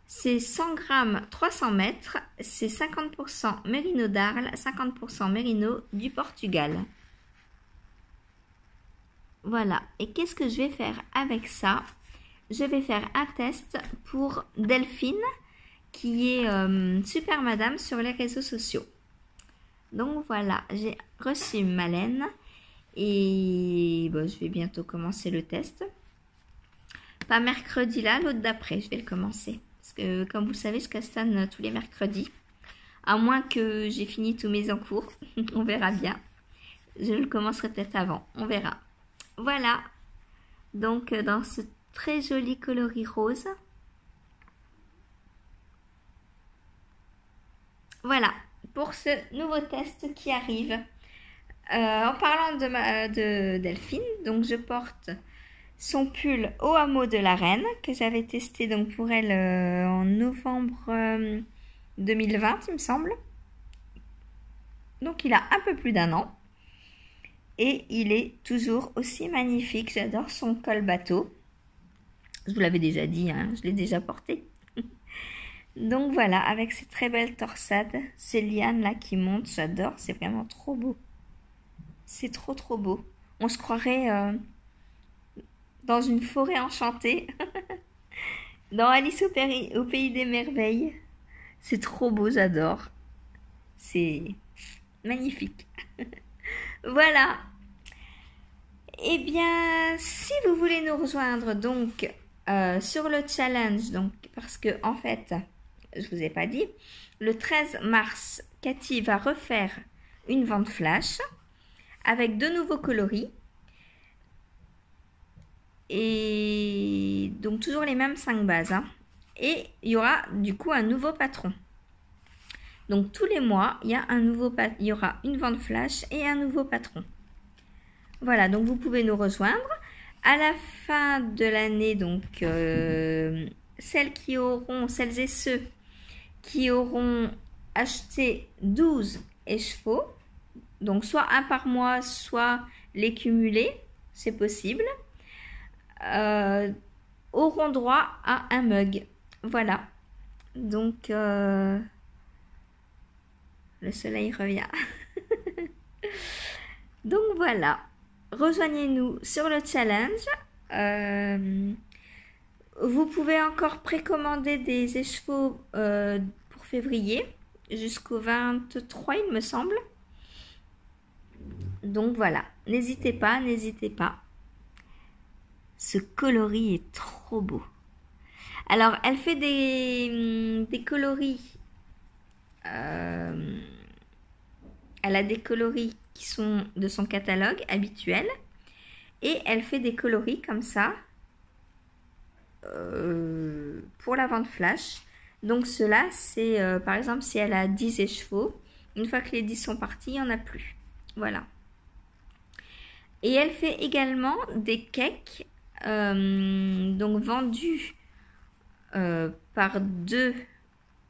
C'est 100 grammes, 300 mètres. C'est 50% mérino d'Arles, 50% mérino du Portugal. Voilà. Et qu'est-ce que je vais faire avec ça? Je vais faire un test pour Delphine, qui est super madame sur les réseaux sociaux. Donc voilà, j'ai reçu ma laine et bon, je vais bientôt commencer le test. Pas mercredi là, l'autre d'après, je vais le commencer. Parce que comme vous le savez, je castagne tous les mercredis. À moins que j'ai fini tous mes encours, on verra bien. Je le commencerai peut-être avant, on verra. Voilà, donc dans ce très joli coloris rose. Voilà, pour ce nouveau test qui arrive. En parlant de Delphine, donc je porte son pull au hameau de la Reine que j'avais testé donc pour elle en novembre 2020, il me semble. Donc il a un peu plus d'1 an. Et il est toujours aussi magnifique. J'adore son col bateau. Je vous l'avais déjà dit, hein, je l'ai déjà porté. Donc voilà, avec ces très belles torsades, ces lianes là qui montent, j'adore. C'est vraiment trop beau. C'est trop trop beau. On se croirait dans une forêt enchantée. Dans Alice au pays des merveilles. C'est trop beau, j'adore. C'est magnifique. Voilà. Eh bien, si vous voulez nous rejoindre donc sur le challenge, donc parce que en fait, je vous ai pas dit, le 13 mars, Cathy va refaire une vente flash avec de nouveaux coloris et donc toujours les mêmes 5 bases. Hein. Et il y aura du coup un nouveau patron. Donc tous les mois, il y aura une vente flash et un nouveau patron. Voilà, donc vous pouvez nous rejoindre. À la fin de l'année, donc celles et ceux qui auront acheté 12 écheveaux, donc soit un par mois, soit les cumuler, c'est possible, auront droit à un mug. Voilà, donc le soleil revient. Donc voilà, rejoignez-nous sur le challenge. Vous pouvez encore précommander des écheveaux pour février. jusqu'au 23, il me semble. Donc voilà, n'hésitez pas, n'hésitez pas. Ce coloris est trop beau. Alors, elle fait des coloris. Elle a des coloris qui sont de son catalogue habituel. Et elle fait des coloris comme ça pour la vente flash. Donc cela, c'est par exemple si elle a 10 écheveaux, une fois que les 10 sont partis, il n'y en a plus. Voilà. Et elle fait également des cakes donc vendus par deux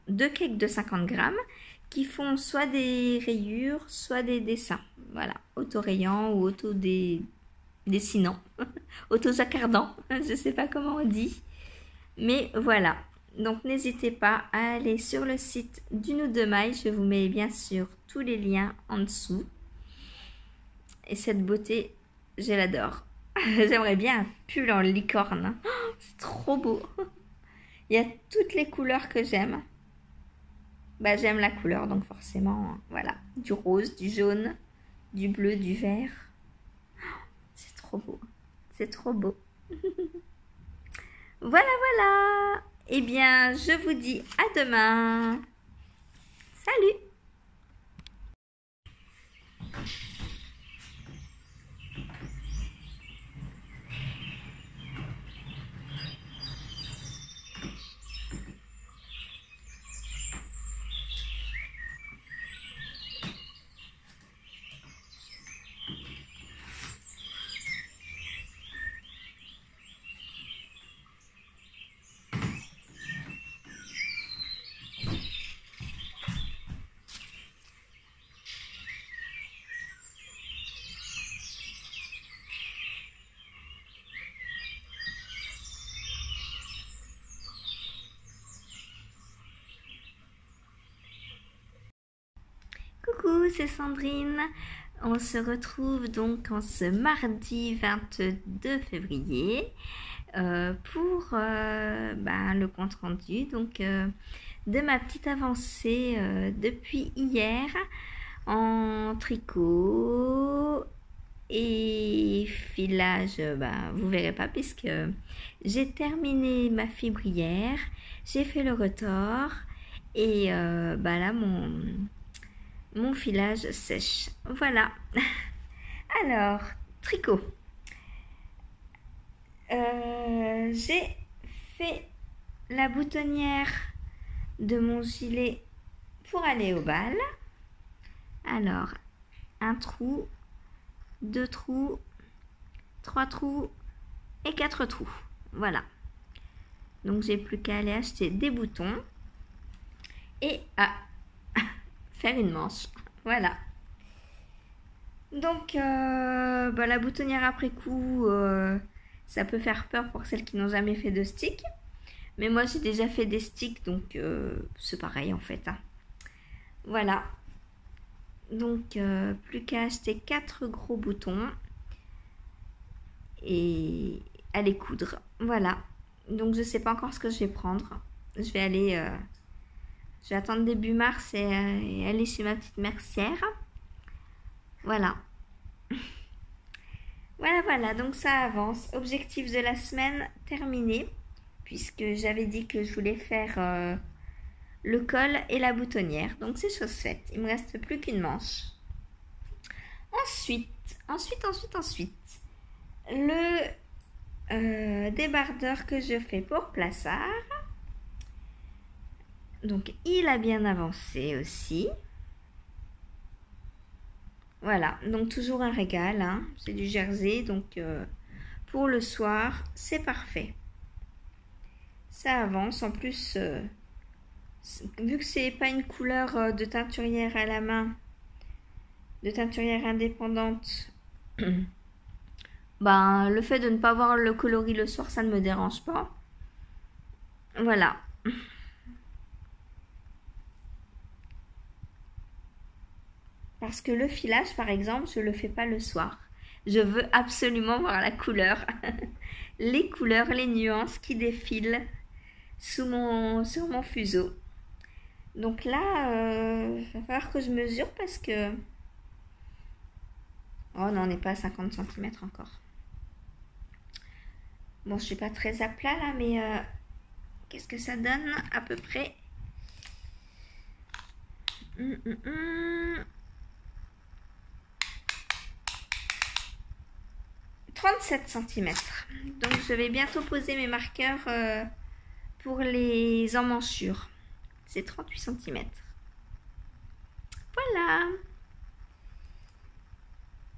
cakes de 50 grammes qui font soit des rayures, soit des dessins. Voilà, auto-rayant ou auto-dessinant, auto-jacquardant, je ne sais pas comment on dit. Mais voilà, donc n'hésitez pas à aller sur le site du Noot de Maille. Je vous mets bien sûr tous les liens en dessous. Et cette beauté, je l'adore. J'aimerais bien un pull en licorne. Oh, c'est trop beau. Il y a toutes les couleurs que j'aime. Bah, j'aime la couleur, donc forcément, voilà. Du rose, du jaune, du bleu, du vert. Oh, c'est trop beau. C'est trop beau. Voilà, voilà. Eh bien, je vous dis à demain. Salut! Coucou, c'est Sandrine. On se retrouve donc en ce mardi 22 février pour le compte rendu de ma petite avancée depuis hier en tricot et filage. Vous verrez pas puisque j'ai terminé ma fibrière, j'ai fait le retors et là mon filage sèche. Voilà. Alors, tricot. J'ai fait la boutonnière de mon gilet pour aller au bal. Alors, un trou, 2 trous, 3 trous et 4 trous. Voilà. Donc, j'ai plus qu'à aller acheter des boutons et à faire une manche. Voilà. Donc, la boutonnière après coup, ça peut faire peur pour celles qui n'ont jamais fait de stick. Mais moi, j'ai déjà fait des sticks, donc c'est pareil en fait. Hein. Voilà. Donc, plus qu'à acheter 4 gros boutons et à les coudre. Voilà. Donc, je ne sais pas encore ce que je vais prendre. Je vais aller... je vais attendre début mars et aller chez ma petite mercière. Voilà. Voilà, donc ça avance. Objectif de la semaine terminé. Puisque j'avais dit que je voulais faire le col et la boutonnière. Donc c'est chose faite. Il me reste plus qu'une manche. Ensuite. Le débardeur que je fais pour Plassard. Donc, il a bien avancé aussi. Voilà, donc toujours un régal. Hein. C'est du jersey, donc pour le soir, c'est parfait. Ça avance. En plus, vu que c'est pas une couleur de teinturière à la main, de teinturière indépendante, le fait de ne pas voir le coloris le soir, ça ne me dérange pas. Voilà. Parce que le filage, par exemple, je ne le fais pas le soir. Je veux absolument voir la couleur. Les couleurs, les nuances qui défilent sur mon fuseau. Donc là, il va falloir que je mesure parce que... Oh non, on n'est pas à 50 cm encore. Bon, je suis pas très à plat là, mais qu'est-ce que ça donne à peu près? 37 cm. Donc je vais bientôt poser mes marqueurs pour les emmanchures. C'est 38 cm. Voilà.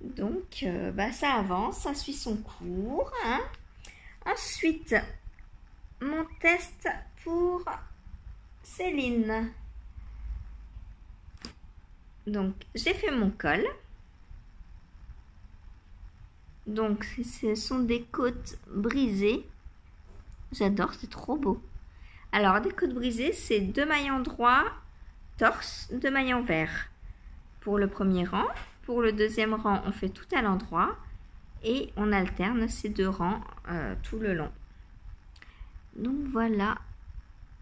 Donc ça avance, ça suit son cours. Hein. Ensuite, mon test pour Céline. Donc j'ai fait mon col. Donc ce sont des côtes brisées. J'adore, c'est trop beau. Alors des côtes brisées, c'est 2 mailles endroit, torse, 2 mailles envers. Pour le premier rang, pour le deuxième rang, on fait tout à l'endroit et on alterne ces 2 rangs tout le long. Donc voilà,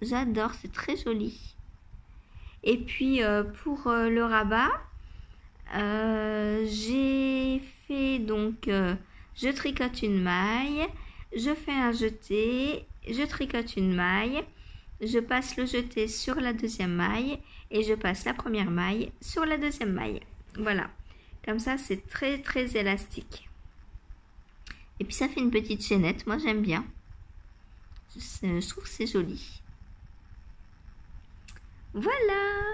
j'adore, c'est très joli. Et puis pour le rabat, j'ai fait donc, je tricote une maille, je fais un jeté, je tricote une maille, je passe le jeté sur la deuxième maille et je passe la première maille sur la deuxième maille. Voilà, comme ça c'est très très élastique. Et puis ça fait une petite chaînette, moi j'aime bien. Je trouve que c'est joli. Voilà.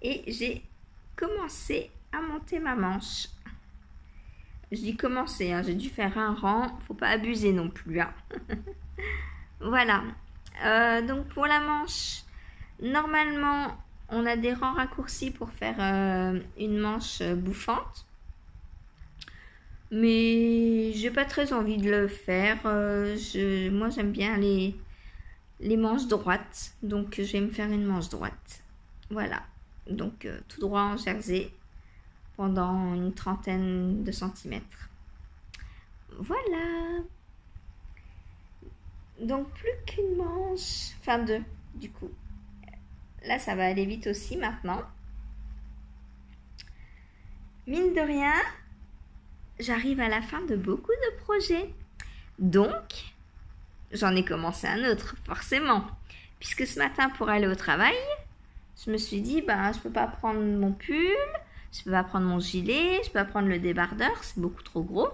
Et j'ai commencé à monter ma manche. Je dis commencer, hein, j'ai dû faire un rang, faut pas abuser non plus. Hein. Voilà. Donc pour la manche, normalement, on a des rangs raccourcis pour faire une manche bouffante. Mais j'ai pas très envie de le faire. Moi, j'aime bien les manches droites. Donc, je vais me faire une manche droite. Voilà. Donc, tout droit en jersey pendant une trentaine de centimètres. Voilà. Donc, plus qu'une manche. Enfin, 2, du coup. Là, ça va aller vite aussi maintenant. Mine de rien, j'arrive à la fin de beaucoup de projets. Donc, j'en ai commencé un autre, forcément. Puisque ce matin, pour aller au travail, je me suis dit, je peux pas prendre mon pull, je peux pas prendre mon gilet, je peux pas prendre le débardeur, c'est beaucoup trop gros.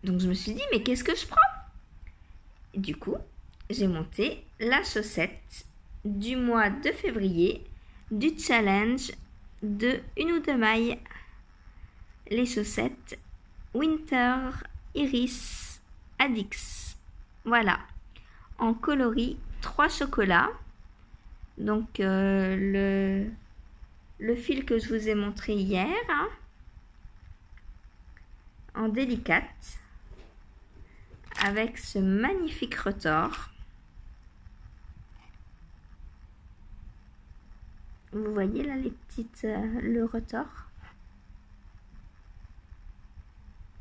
Donc, je me suis dit, mais qu'est-ce que je prends? Et du coup, j'ai monté la chaussette du mois de février du challenge de 1 ou 2 mailles. Les chaussettes Winter Iris Addix. Voilà. En coloris 3 chocolats. Donc le fil que je vous ai montré hier. Hein, en délicate. Avec ce magnifique retors. Vous voyez là les petites le retors.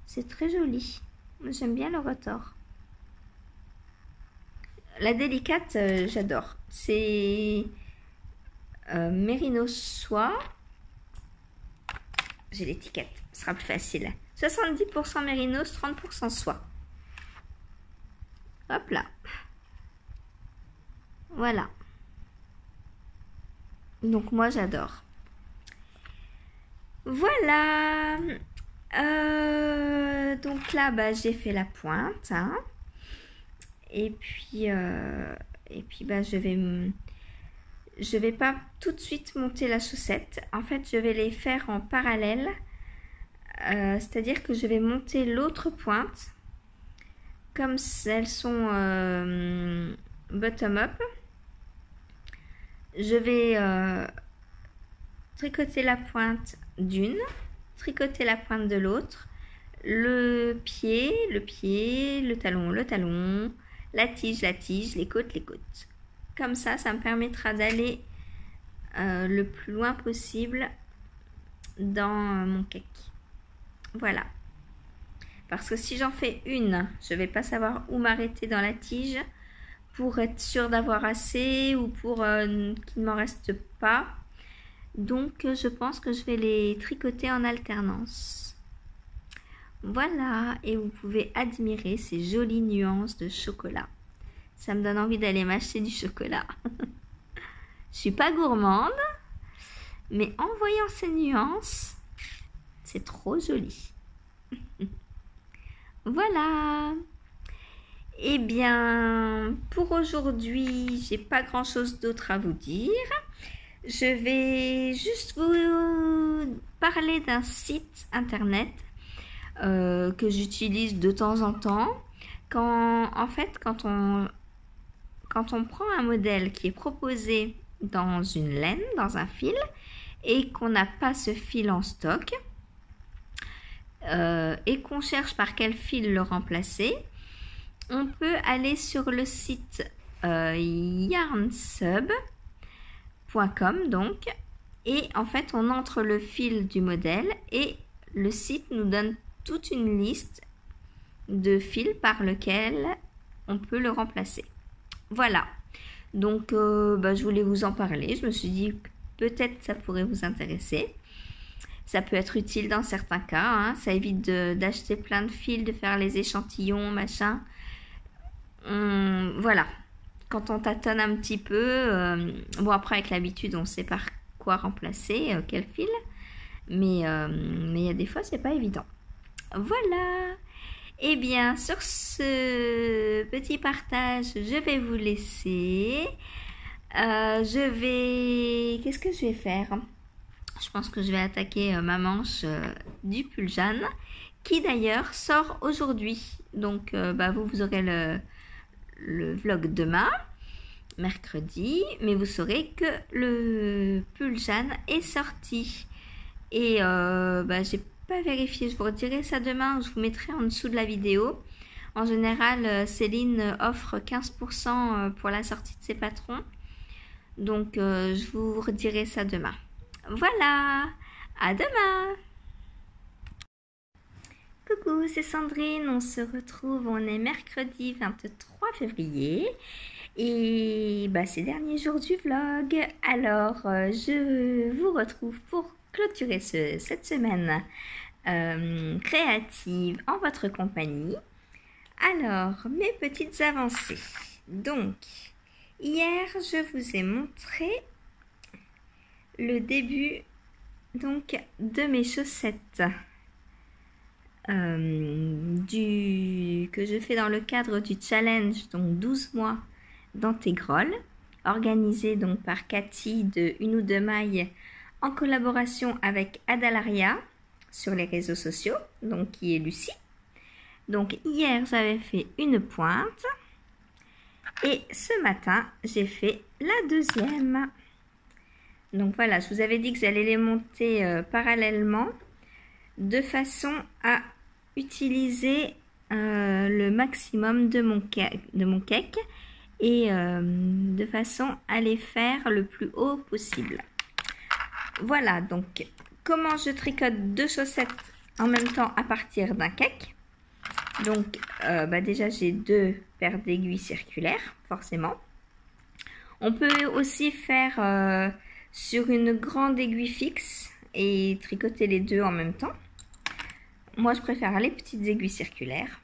C'est très joli. J'aime bien le retors. La délicate, j'adore. C'est Mérino soie. J'ai l'étiquette, ce sera plus facile. 70% mérinos, 30% soie. Hop là. Voilà. Donc moi, j'adore. Voilà. Donc là, j'ai fait la pointe. Hein. Et puis je vais pas tout de suite monter la chaussette. En fait, je vais les faire en parallèle. C'est-à-dire que je vais monter l'autre pointe. Comme elles sont bottom up. Je vais tricoter la pointe d'une, tricoter la pointe de l'autre, le pied, le talon, la tige, les côtes. Comme ça me permettra d'aller le plus loin possible dans mon cake. Voilà. Parce que si j'en fais une, je ne vais pas savoir où m'arrêter dans la tige pour être sûre d'avoir assez ou pour qu'il ne m'en reste pas. Donc je pense que je vais les tricoter en alternance. Voilà, et vous pouvez admirer ces jolies nuances de chocolat. Ça me donne envie d'aller m'acheter du chocolat. Je suis pas gourmande, mais en voyant ces nuances, c'est trop joli. Voilà. Eh bien, pour aujourd'hui, j'ai pas grand chose d'autre à vous dire. Je vais juste vous parler d'un site internet que j'utilise de temps en temps. Quand on prend un modèle qui est proposé dans une laine, dans un fil, et qu'on n'a pas ce fil en stock, et qu'on cherche par quel fil le remplacer, on peut aller sur le site yarnsub.com donc, et en fait on entre le fil du modèle et le site nous donne toute une liste de fils par lequel on peut le remplacer. Voilà, donc je voulais vous en parler. Je me suis dit que peut-être ça pourrait vous intéresser. Ça peut être utile dans certains cas, hein. Ça évite d'acheter plein de fils, de faire les échantillons, machin. Voilà, quand on tâtonne un petit peu, bon après avec l'habitude on sait par quoi remplacer, quel fil, mais il y a des fois c'est pas évident. Voilà. Et bien sur ce petit partage, je vais vous laisser. Qu'est-ce que je vais faire? Je pense que je vais attaquer ma manche du pull Jeanne, qui d'ailleurs sort aujourd'hui. Donc vous aurez le vlog demain, mercredi, mais vous saurez que le pull Jeanne est sorti. Et j'ai pas vérifié, je vous redirai ça demain, je vous mettrai en dessous de la vidéo. En général, Céline offre 15% pour la sortie de ses patrons. Donc je vous redirai ça demain. Voilà, à demain. Coucou, c'est Sandrine, on se retrouve, on est mercredi 23 février et ces derniers jours du vlog. Alors, je vous retrouve pour clôturer cette semaine créative en votre compagnie. Alors, mes petites avancées. Donc, hier, je vous ai montré le début donc de mes chaussettes. Que je fais dans le cadre du challenge, donc 12 mois d'Antégrol, organisé donc par Cathy de Une ou Deux Mailles en collaboration avec Adalaria sur les réseaux sociaux, donc qui est Lucie. Donc hier j'avais fait une pointe et ce matin j'ai fait la deuxième. Donc voilà, je vous avais dit que j'allais les monter parallèlement de façon à utiliser le maximum de mon cake et de façon à les faire le plus haut possible. Voilà, donc comment je tricote deux chaussettes en même temps à partir d'un cake. Donc déjà j'ai deux paires d'aiguilles circulaires, forcément. On peut aussi faire sur une grande aiguille fixe et tricoter les deux en même temps. Moi, je préfère les petites aiguilles circulaires.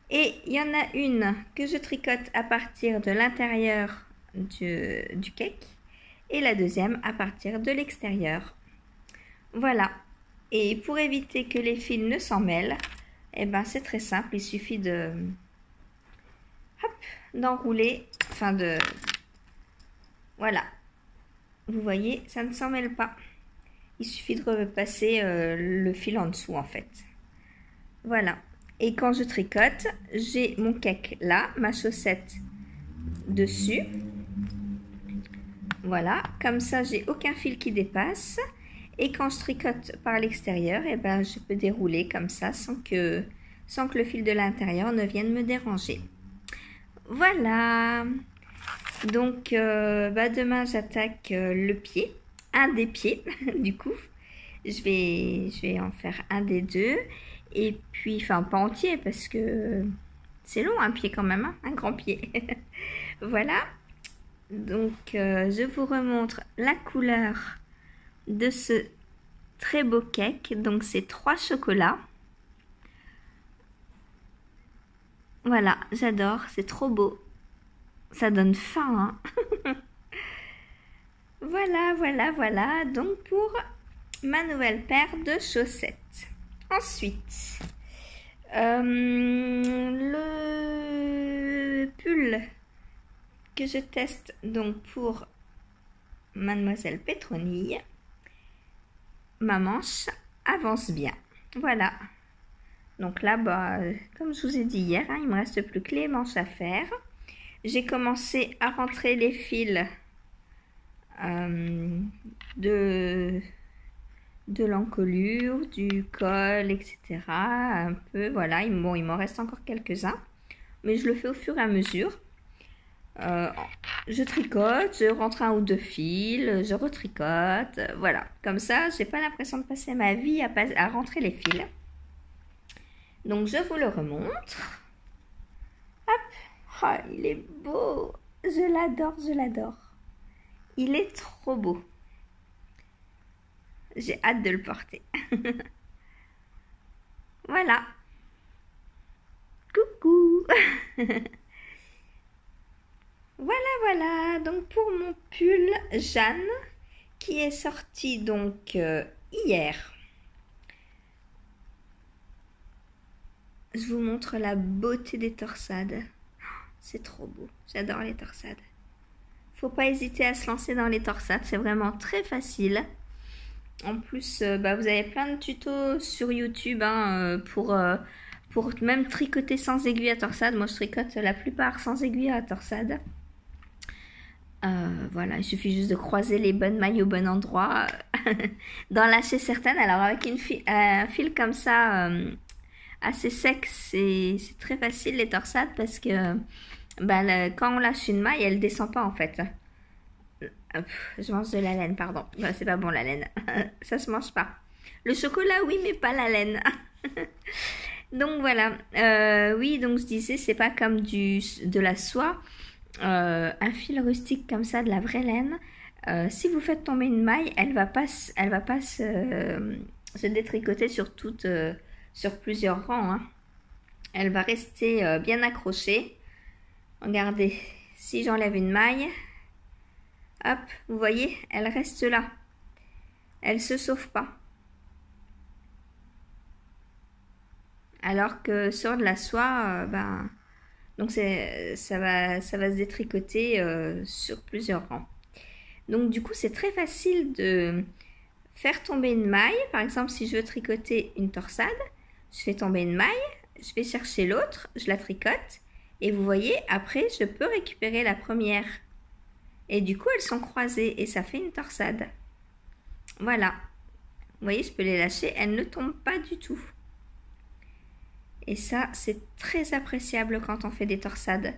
Et il y en a une que je tricote à partir de l'intérieur du cake et la deuxième à partir de l'extérieur. Voilà. Et pour éviter que les fils ne s'en mêlent, c'est très simple. Il suffit d'enrouler, voilà. Vous voyez, ça ne s'en mêle pas. Il suffit de repasser le fil en dessous en fait. Voilà. Et quand je tricote, j'ai mon cake là, ma chaussette dessus. Voilà, comme ça j'ai aucun fil qui dépasse. Et quand je tricote par l'extérieur, je peux dérouler comme ça sans que le fil de l'intérieur ne vienne me déranger. Voilà. Donc demain j'attaque le pied, un des pieds du coup. Je vais en faire un des deux. Et puis, pas entier parce que C'est long un pied quand même, hein, un grand pied. Voilà. Donc, je vous remontre la couleur de ce très beau cake. Donc, c'est 3 chocolats. Voilà, j'adore, c'est trop beau. Ça donne faim, hein. Voilà, voilà, voilà. Donc, pour ma nouvelle paire de chaussettes. Ensuite, le pull que je teste donc pour Mademoiselle Pétronille. Ma manche avance bien. Voilà. Donc là, bah, comme je vous ai dit hier, hein, il me reste plus que les manches à faire. J'ai commencé à rentrer les fils de l'encolure, du col, etc. Un peu, voilà. Bon, il m'en reste encore quelques-uns, mais je le fais au fur et à mesure. Je tricote, je rentre 1 ou 2 fils, je retricote, voilà. Comme ça, j'ai pas l'impression de passer ma vie à rentrer les fils. Donc, je vous le remontre. Hop, oh, il est beau, je l'adore, je l'adore. Il est trop beau. J'ai hâte de le porter. Voilà. Coucou. Voilà, voilà. Donc pour mon pull Jeanne, qui est sorti donc hier. Je vous montre la beauté des torsades. C'est trop beau. J'adore les torsades. Faut pas hésiter à se lancer dans les torsades. C'est vraiment très facile. En plus, bah, vous avez plein de tutos sur YouTube hein, pour même tricoter sans aiguille à torsade. Moi, je tricote la plupart sans aiguille à torsade. Voilà, il suffit juste de croiser les bonnes mailles au bon endroit, d'en lâcher certaines. Alors avec un fil comme ça, assez sec, c'est très facile les torsades parce que bah, quand on lâche une maille, elle descend pas en fait. Je mange de la laine, pardon. Non, c'est pas bon la laine, ça se mange pas. Le chocolat, oui, mais pas la laine. Donc voilà, oui, donc je disais, c'est pas comme de la soie. Un fil rustique comme ça, de la vraie laine, si vous faites tomber une maille, elle va pas se détricoter sur plusieurs rangs. Hein. Elle va rester bien accrochée. Regardez, si j'enlève une maille, hop, vous voyez, elle reste là. Elle se sauve pas. Alors que sur de la soie, ben... Donc ça va se détricoter sur plusieurs rangs. Donc du coup c'est très facile de faire tomber une maille. Par exemple si je veux tricoter une torsade, je fais tomber une maille, je vais chercher l'autre, je la tricote. Et vous voyez après je peux récupérer la première. Et du coup elles sont croisées et ça fait une torsade. Voilà. Vous voyez je peux les lâcher, elles ne tombent pas du tout. Et ça, c'est très appréciable quand on fait des torsades.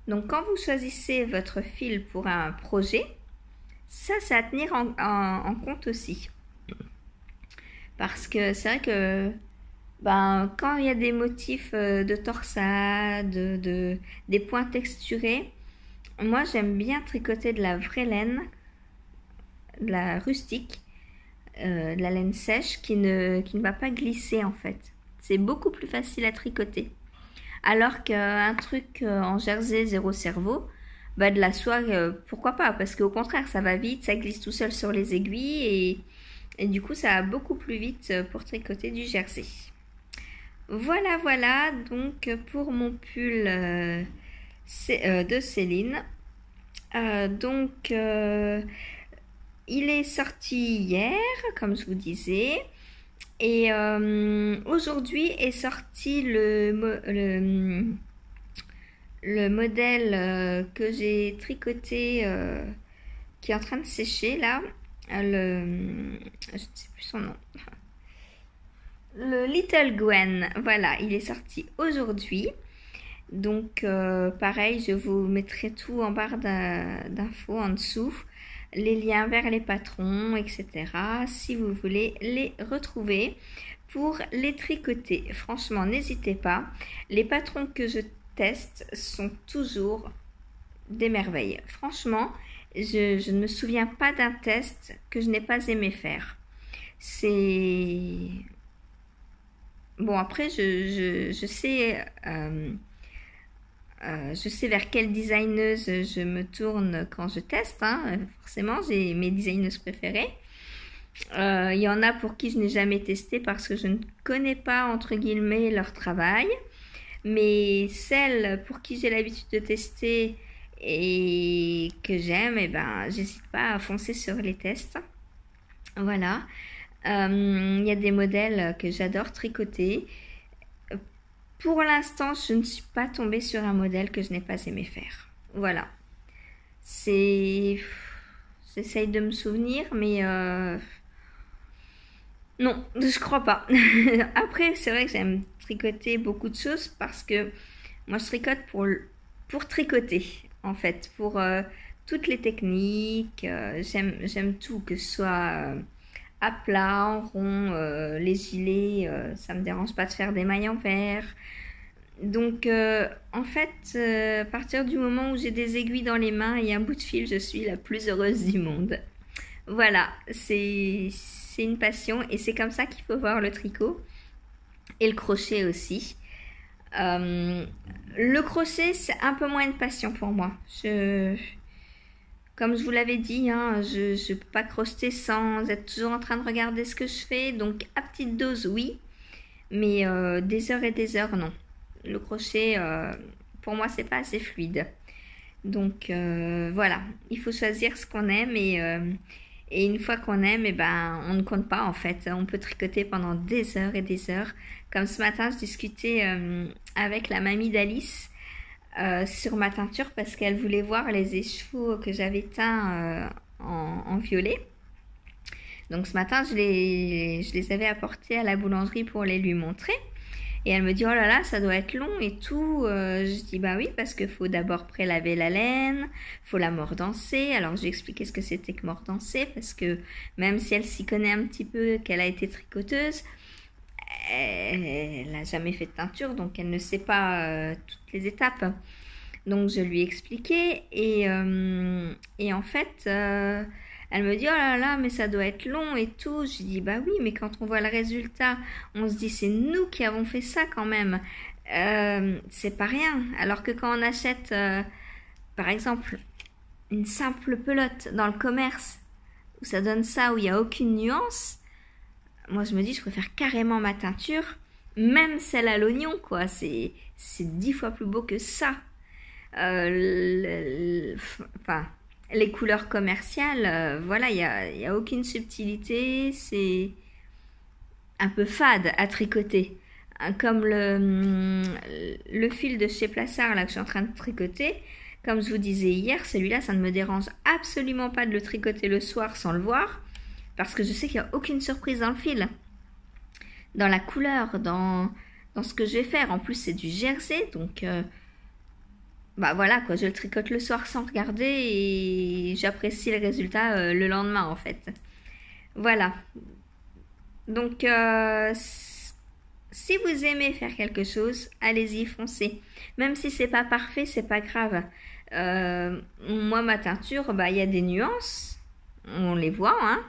Donc, quand vous choisissez votre fil pour un projet, ça, c'est à tenir en compte aussi. Parce que c'est vrai que ben, quand il y a des motifs de torsade, des points texturés, moi, j'aime bien tricoter de la vraie laine, de la rustique, de la laine sèche qui ne va pas glisser en fait. C'est beaucoup plus facile à tricoter. Alors qu'un truc en jersey zéro cerveau, bah de la soie, pourquoi pas? Parce qu'au contraire, ça va vite, ça glisse tout seul sur les aiguilles et du coup, ça va beaucoup plus vite pour tricoter du jersey. Voilà, voilà, donc pour mon pull de Céline. Il est sorti hier, comme je vous disais. Et aujourd'hui est sorti le modèle que j'ai tricoté qui est en train de sécher là. Je ne sais plus son nom. Le Little Gwen, voilà, il est sorti aujourd'hui. Donc pareil, je vous mettrai tout en barre d'infos en dessous. Les liens vers les patrons, etc. si vous voulez les retrouver pour les tricoter. Franchement, n'hésitez pas. Les patrons que je tests sont toujours des merveilles. Franchement, je ne me souviens pas d'un test que je n'ai pas aimé faire. C'est... Bon, après, je sais... je sais vers quelle designeuse je me tourne quand je teste, hein. Forcément, j'ai mes designeuses préférées. Il y en a pour qui je n'ai jamais testé parce que je ne connais pas, entre guillemets, leur travail. Mais celles pour qui j'ai l'habitude de tester et que j'aime, eh ben, j'hésite pas à foncer sur les tests. Voilà. Il y a des modèles que j'adore tricoter. Pour l'instant, je ne suis pas tombée sur un modèle que je n'ai pas aimé faire. Voilà. J'essaye de me souvenir, mais non, je crois pas. Après, c'est vrai que j'aime tricoter beaucoup de choses parce que moi, je tricote pour tricoter, en fait, pour toutes les techniques. J'aime tout, que ce soit à plat, en rond, les gilets, ça me dérange pas de faire des mailles en verre. Donc, en fait, à partir du moment où j'ai des aiguilles dans les mains et un bout de fil, je suis la plus heureuse du monde. Voilà, c'est une passion et c'est comme ça qu'il faut voir le tricot et le crochet aussi. Le crochet, c'est un peu moins une passion pour moi. Comme je vous l'avais dit, hein, je ne peux pas crocheter sans être toujours en train de regarder ce que je fais. Donc, à petite dose, oui, mais des heures et des heures, non. Le crochet, pour moi, c'est pas assez fluide. Donc, voilà, il faut choisir ce qu'on aime et une fois qu'on aime, eh ben, on ne compte pas en fait. On peut tricoter pendant des heures et des heures. Comme ce matin, je discutais avec la mamie d'Alice sur ma teinture parce qu'elle voulait voir les écheveaux que j'avais teints en violet. Donc ce matin, je les avais apportés à la boulangerie pour les lui montrer. Et elle me dit, oh là là, ça doit être long et tout. Je dis, bah oui, parce qu'il faut d'abord prélaver la laine, faut la mordancer. Alors, je lui ai expliqué ce que c'était que mordancer, parce que même si elle s'y connaît un petit peu, qu'elle a été tricoteuse, elle n'a jamais fait de teinture, donc elle ne sait pas toutes les étapes. Donc, je lui ai expliqué et en fait... elle me dit, oh là là, mais ça doit être long et tout. Je dis, bah oui, mais quand on voit le résultat, on se dit, c'est nous qui avons fait ça quand même. C'est pas rien. Alors que quand on achète, par exemple, une simple pelote dans le commerce, où ça donne ça, où il n'y a aucune nuance, moi je me dis, je préfère carrément ma teinture, même celle à l'oignon, quoi. C'est 10 fois plus beau que ça. Enfin... Les couleurs commerciales, voilà, il y a aucune subtilité, c'est un peu fade à tricoter. Comme le fil de chez Plassard là, que je suis en train de tricoter, comme je vous disais hier, celui-là, ça ne me dérange absolument pas de le tricoter le soir sans le voir, parce que je sais qu'il n'y a aucune surprise dans le fil, dans la couleur, dans ce que je vais faire. En plus, c'est du jersey, donc... bah voilà quoi, je le tricote le soir sans regarder et j'apprécie le résultat le lendemain en fait. Voilà. Donc si vous aimez faire quelque chose, allez-y, foncez. Même si c'est pas parfait, c'est pas grave. Moi ma teinture, bah il y a des nuances, on les voit, hein.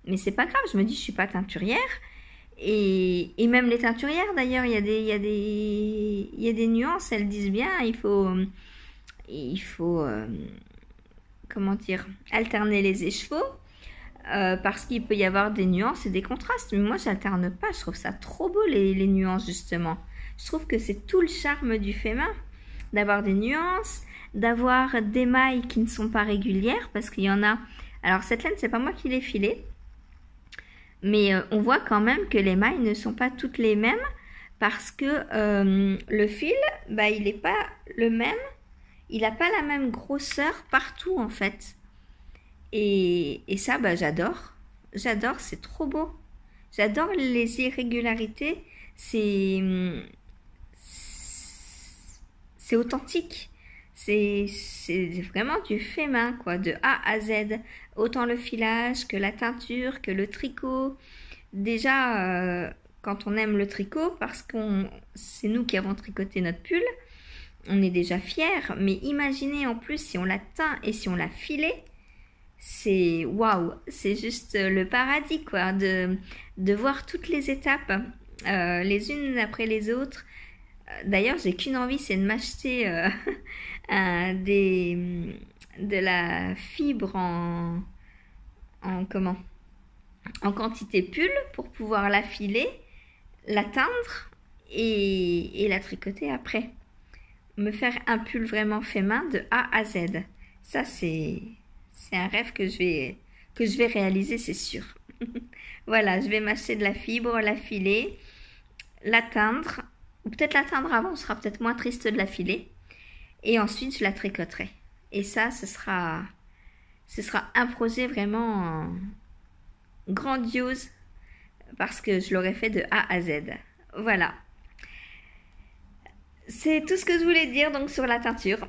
Mais c'est pas grave, je me dis je suis pas teinturière. Et même les teinturières d'ailleurs, il y a des nuances, elles disent bien, il faut comment dire, alterner les écheveaux parce qu'il peut y avoir des nuances et des contrastes. Mais moi, j'alterne pas, je trouve ça trop beau les nuances justement. Je trouve que c'est tout le charme du fait main, d'avoir des nuances, d'avoir des mailles qui ne sont pas régulières parce qu'il y en a. Alors cette laine, c'est pas moi qui l'ai filée. Mais on voit quand même que les mailles ne sont pas toutes les mêmes parce que le fil, bah, il n'est pas le même. Il n'a pas la même grosseur partout en fait. Et ça, bah, j'adore. J'adore, c'est trop beau. J'adore les irrégularités. C'est authentique. C'est vraiment du fait main, quoi, de A à Z. Autant le filage que la teinture, que le tricot. Déjà, quand on aime le tricot, parce que c'est nous qui avons tricoté notre pull, on est déjà fier, mais imaginez en plus si on l'a teint et si on l'a filé, c'est waouh, c'est juste le paradis quoi, de voir toutes les étapes les unes après les autres. D'ailleurs, j'ai qu'une envie, c'est de m'acheter de la fibre en comment? En quantité pull pour pouvoir la filer, la teindre et la tricoter après. Me faire un pull vraiment fait main de A à Z. Ça, c'est un rêve que je vais réaliser, c'est sûr. Voilà, je vais m'acheter de la fibre, la filer, la teindre, ou peut-être la teindre avant, on sera peut-être moins triste de la filer. Et ensuite, je la tricoterai. Et ça, ce sera un projet vraiment grandiose parce que je l'aurais fait de A à Z. Voilà. C'est tout ce que je voulais dire donc sur la teinture.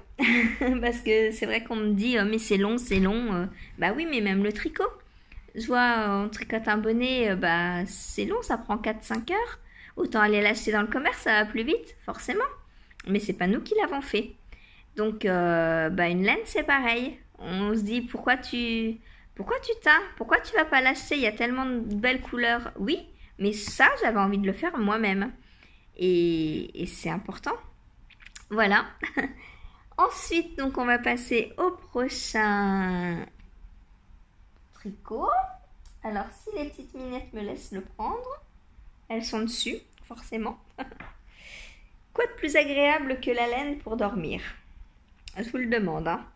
Parce que c'est vrai qu'on me dit mais c'est long, c'est long. Bah oui, mais même le tricot. Je vois, on tricote un bonnet, bah c'est long, ça prend 4-5 heures. Autant aller l'acheter dans le commerce, ça va plus vite, forcément. Mais c'est pas nous qui l'avons fait. Donc, bah une laine, c'est pareil. On se dit, pourquoi tu teins? Pourquoi tu vas pas l'acheter? Il y a tellement de belles couleurs. Oui, mais ça, j'avais envie de le faire moi-même. Et c'est important. Voilà. Ensuite, donc, on va passer au prochain tricot. Alors, si les petites minettes me laissent le prendre, elles sont dessus, forcément. Quoi de plus agréable que la laine pour dormir? Je vous le demande, hein.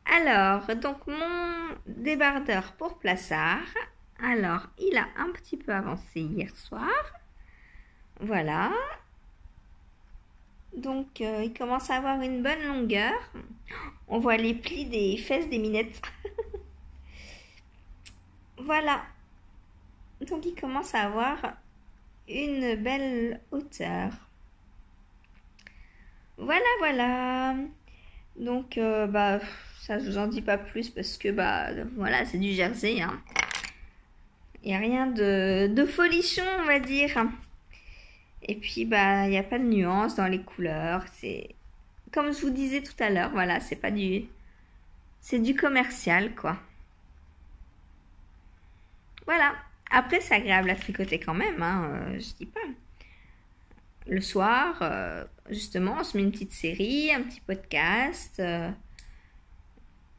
Alors, donc mon débardeur pour plissard. Alors, il a un petit peu avancé hier soir. Voilà. Donc, il commence à avoir une bonne longueur. On voit les plis des fesses des minettes. Voilà. Donc, il commence à avoir une belle hauteur. Voilà, voilà. Donc, bah, ça, je vous en dis pas plus parce que, bah, voilà, c'est du jersey, hein. Il n'y a rien de folichon, on va dire. Et puis, bah, il n'y a pas de nuance dans les couleurs. C'est, comme je vous disais tout à l'heure, voilà, c'est du commercial, quoi. Voilà. Après, c'est agréable à tricoter quand même, hein, je dis pas. Le soir, justement, on se met une petite série, un petit podcast.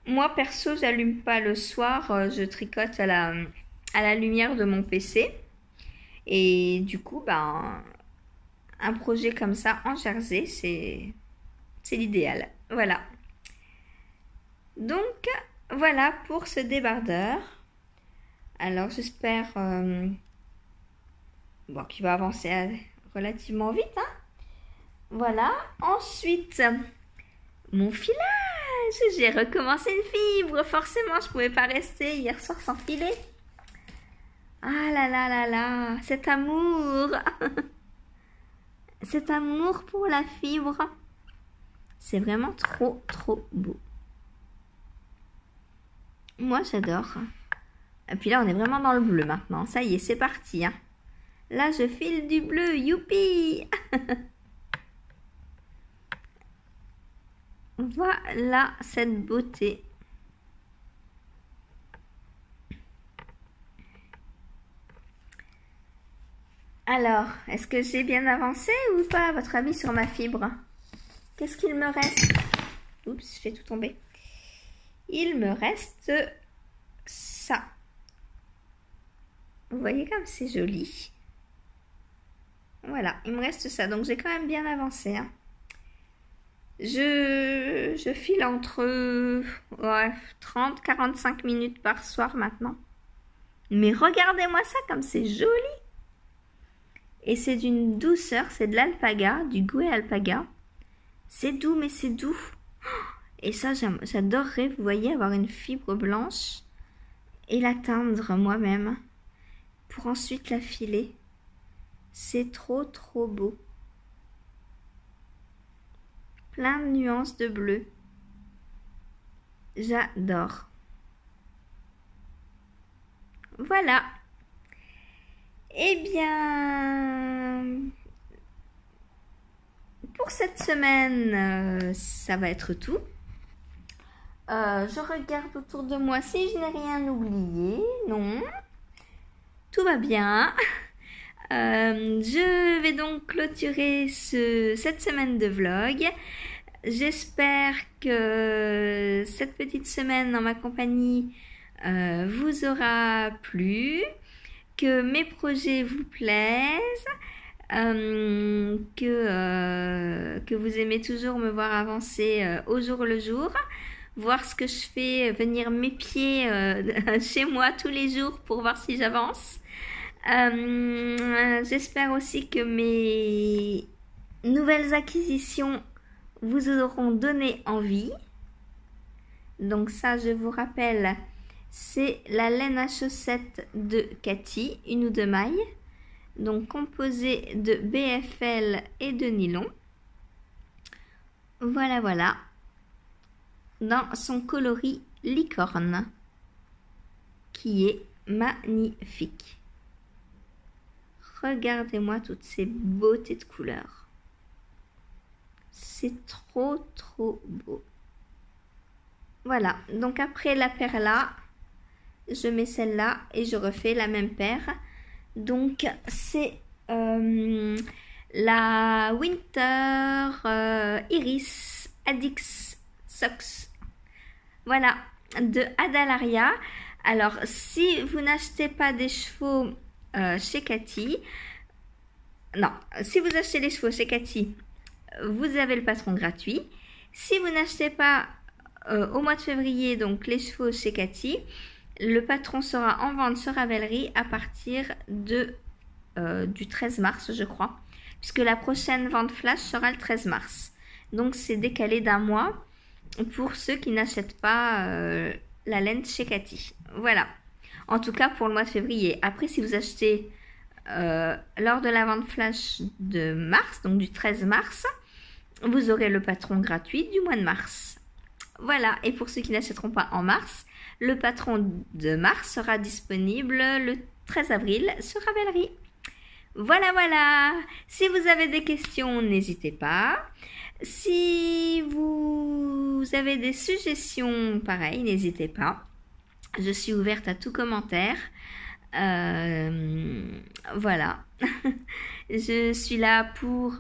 Moi, perso, j'allume pas le soir, je tricote à la lumière de mon PC. Et du coup, ben, un projet comme ça en jersey, c'est l'idéal. Voilà. Donc, voilà pour ce débardeur. Alors, j'espère bon, qu'il va avancer relativement vite, hein. Voilà. Ensuite, mon filage. J'ai recommencé une fibre. Forcément, je pouvais pas rester hier soir sans filer. Ah là là là là, cet amour. Cet amour pour la fibre. C'est vraiment trop, trop beau. Moi, j'adore. Et puis là, on est vraiment dans le bleu maintenant. Ça y est, c'est parti, hein. Là, je file du bleu. Youpi. Voilà cette beauté. Alors, est-ce que j'ai bien avancé ou pas, à votre avis, sur ma fibre? Qu'est-ce qu'il me reste? Oups, j'ai tout tombé. Il me reste ça. Vous voyez comme c'est joli. Voilà, il me reste ça. Donc, j'ai quand même bien avancé, hein. Je file entre 30-45 minutes par soir maintenant. Mais regardez-moi ça comme c'est joli. Et c'est d'une douceur, c'est de l'alpaga, du Gouet alpaga. C'est doux, mais c'est doux. Et ça, j'adorerais, vous voyez, avoir une fibre blanche et la teindre moi-même pour ensuite la filer. C'est trop, trop beau. Plein de nuances de bleu. J'adore. Voilà. Eh bien, pour cette semaine, ça va être tout. Je regarde autour de moi si je n'ai rien oublié. Non, tout va bien. Je vais donc clôturer cette semaine de vlog. J'espère que cette petite semaine en ma compagnie vous aura plu, que mes projets vous plaisent, que vous aimez toujours me voir avancer au jour le jour, voir ce que je fais, venir m'épier chez moi tous les jours pour voir si j'avance. J'espère aussi que mes nouvelles acquisitions vous auront donné envie. Donc ça, je vous rappelle, c'est la laine à chaussettes de Cathy, 1 ou 2 mailles, donc composée de BFL et de nylon. Voilà, voilà, dans son coloris licorne, qui est magnifique. Regardez-moi toutes ces beautés de couleurs. C'est trop, trop beau. Voilà, donc après la paire là, je mets celle-là et je refais la même paire. Donc c'est la Winter Iris Addix Socks. Voilà, de Adalaria. Alors si vous n'achetez pas des chevaux chez Cathy, non, si vous achetez les chevaux chez Cathy, vous avez le patron gratuit. Si vous n'achetez pas au mois de février, donc les chevaux chez Cathy, le patron sera en vente sur Ravelry à partir du 13 mars, je crois, puisque la prochaine vente flash sera le 13 mars. Donc c'est décalé d'1 mois pour ceux qui n'achètent pas la laine chez Cathy. Voilà, en tout cas pour le mois de février. Après, si vous achetez lors de la vente flash de mars, donc du 13 mars, vous aurez le patron gratuit du mois de mars. Voilà, et pour ceux qui n'achèteront pas en mars, le patron de mars sera disponible le 13 avril sur Ravelry. Voilà, voilà. Si vous avez des questions, n'hésitez pas. Si vous avez des suggestions, pareil, n'hésitez pas. Je suis ouverte à tout commentaire. Voilà. Je suis là pour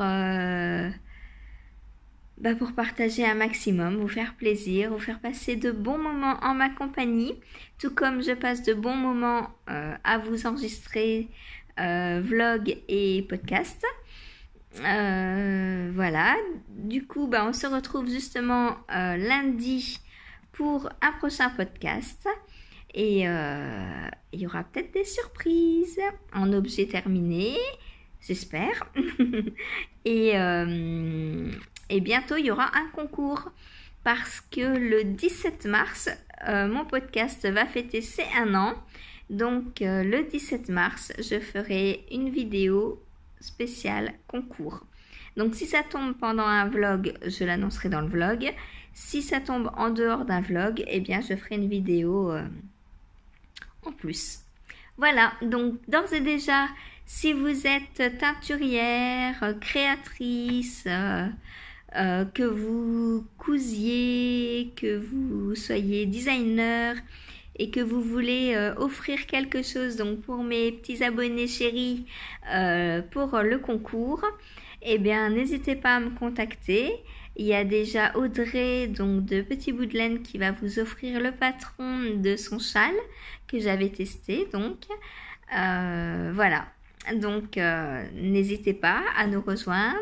partager un maximum, vous faire plaisir, vous faire passer de bons moments en ma compagnie, tout comme je passe de bons moments à vous enregistrer vlog et podcast. Voilà, du coup on se retrouve justement lundi pour un prochain podcast et il y aura peut-être des surprises en objet terminé, j'espère. Et bientôt, il y aura un concours parce que le 17 mars, mon podcast va fêter ses 1 an. Donc, le 17 mars, je ferai une vidéo spéciale concours. Donc, si ça tombe pendant un vlog, je l'annoncerai dans le vlog. Si ça tombe en dehors d'un vlog, eh bien, je ferai une vidéo en plus. Voilà, donc d'ores et déjà, si vous êtes teinturière, créatrice, que vous cousiez, que vous soyez designer et que vous voulez offrir quelque chose donc pour mes petits abonnés chéris pour le concours, eh bien n'hésitez pas à me contacter. Il y a déjà Audrey donc de Petit Bout de Laine qui va vous offrir le patron de son châle que j'avais testé, donc voilà, donc n'hésitez pas à nous rejoindre.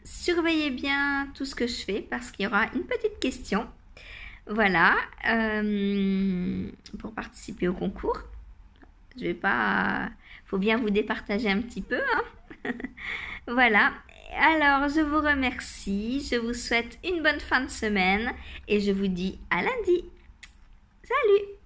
Surveillez bien tout ce que je fais parce qu'il y aura une petite question, voilà, pour participer au concours. Je vais pas, faut bien vous départager un petit peu, hein. Voilà, alors je vous remercie, je vous souhaite une bonne fin de semaine et je vous dis à lundi. Salut!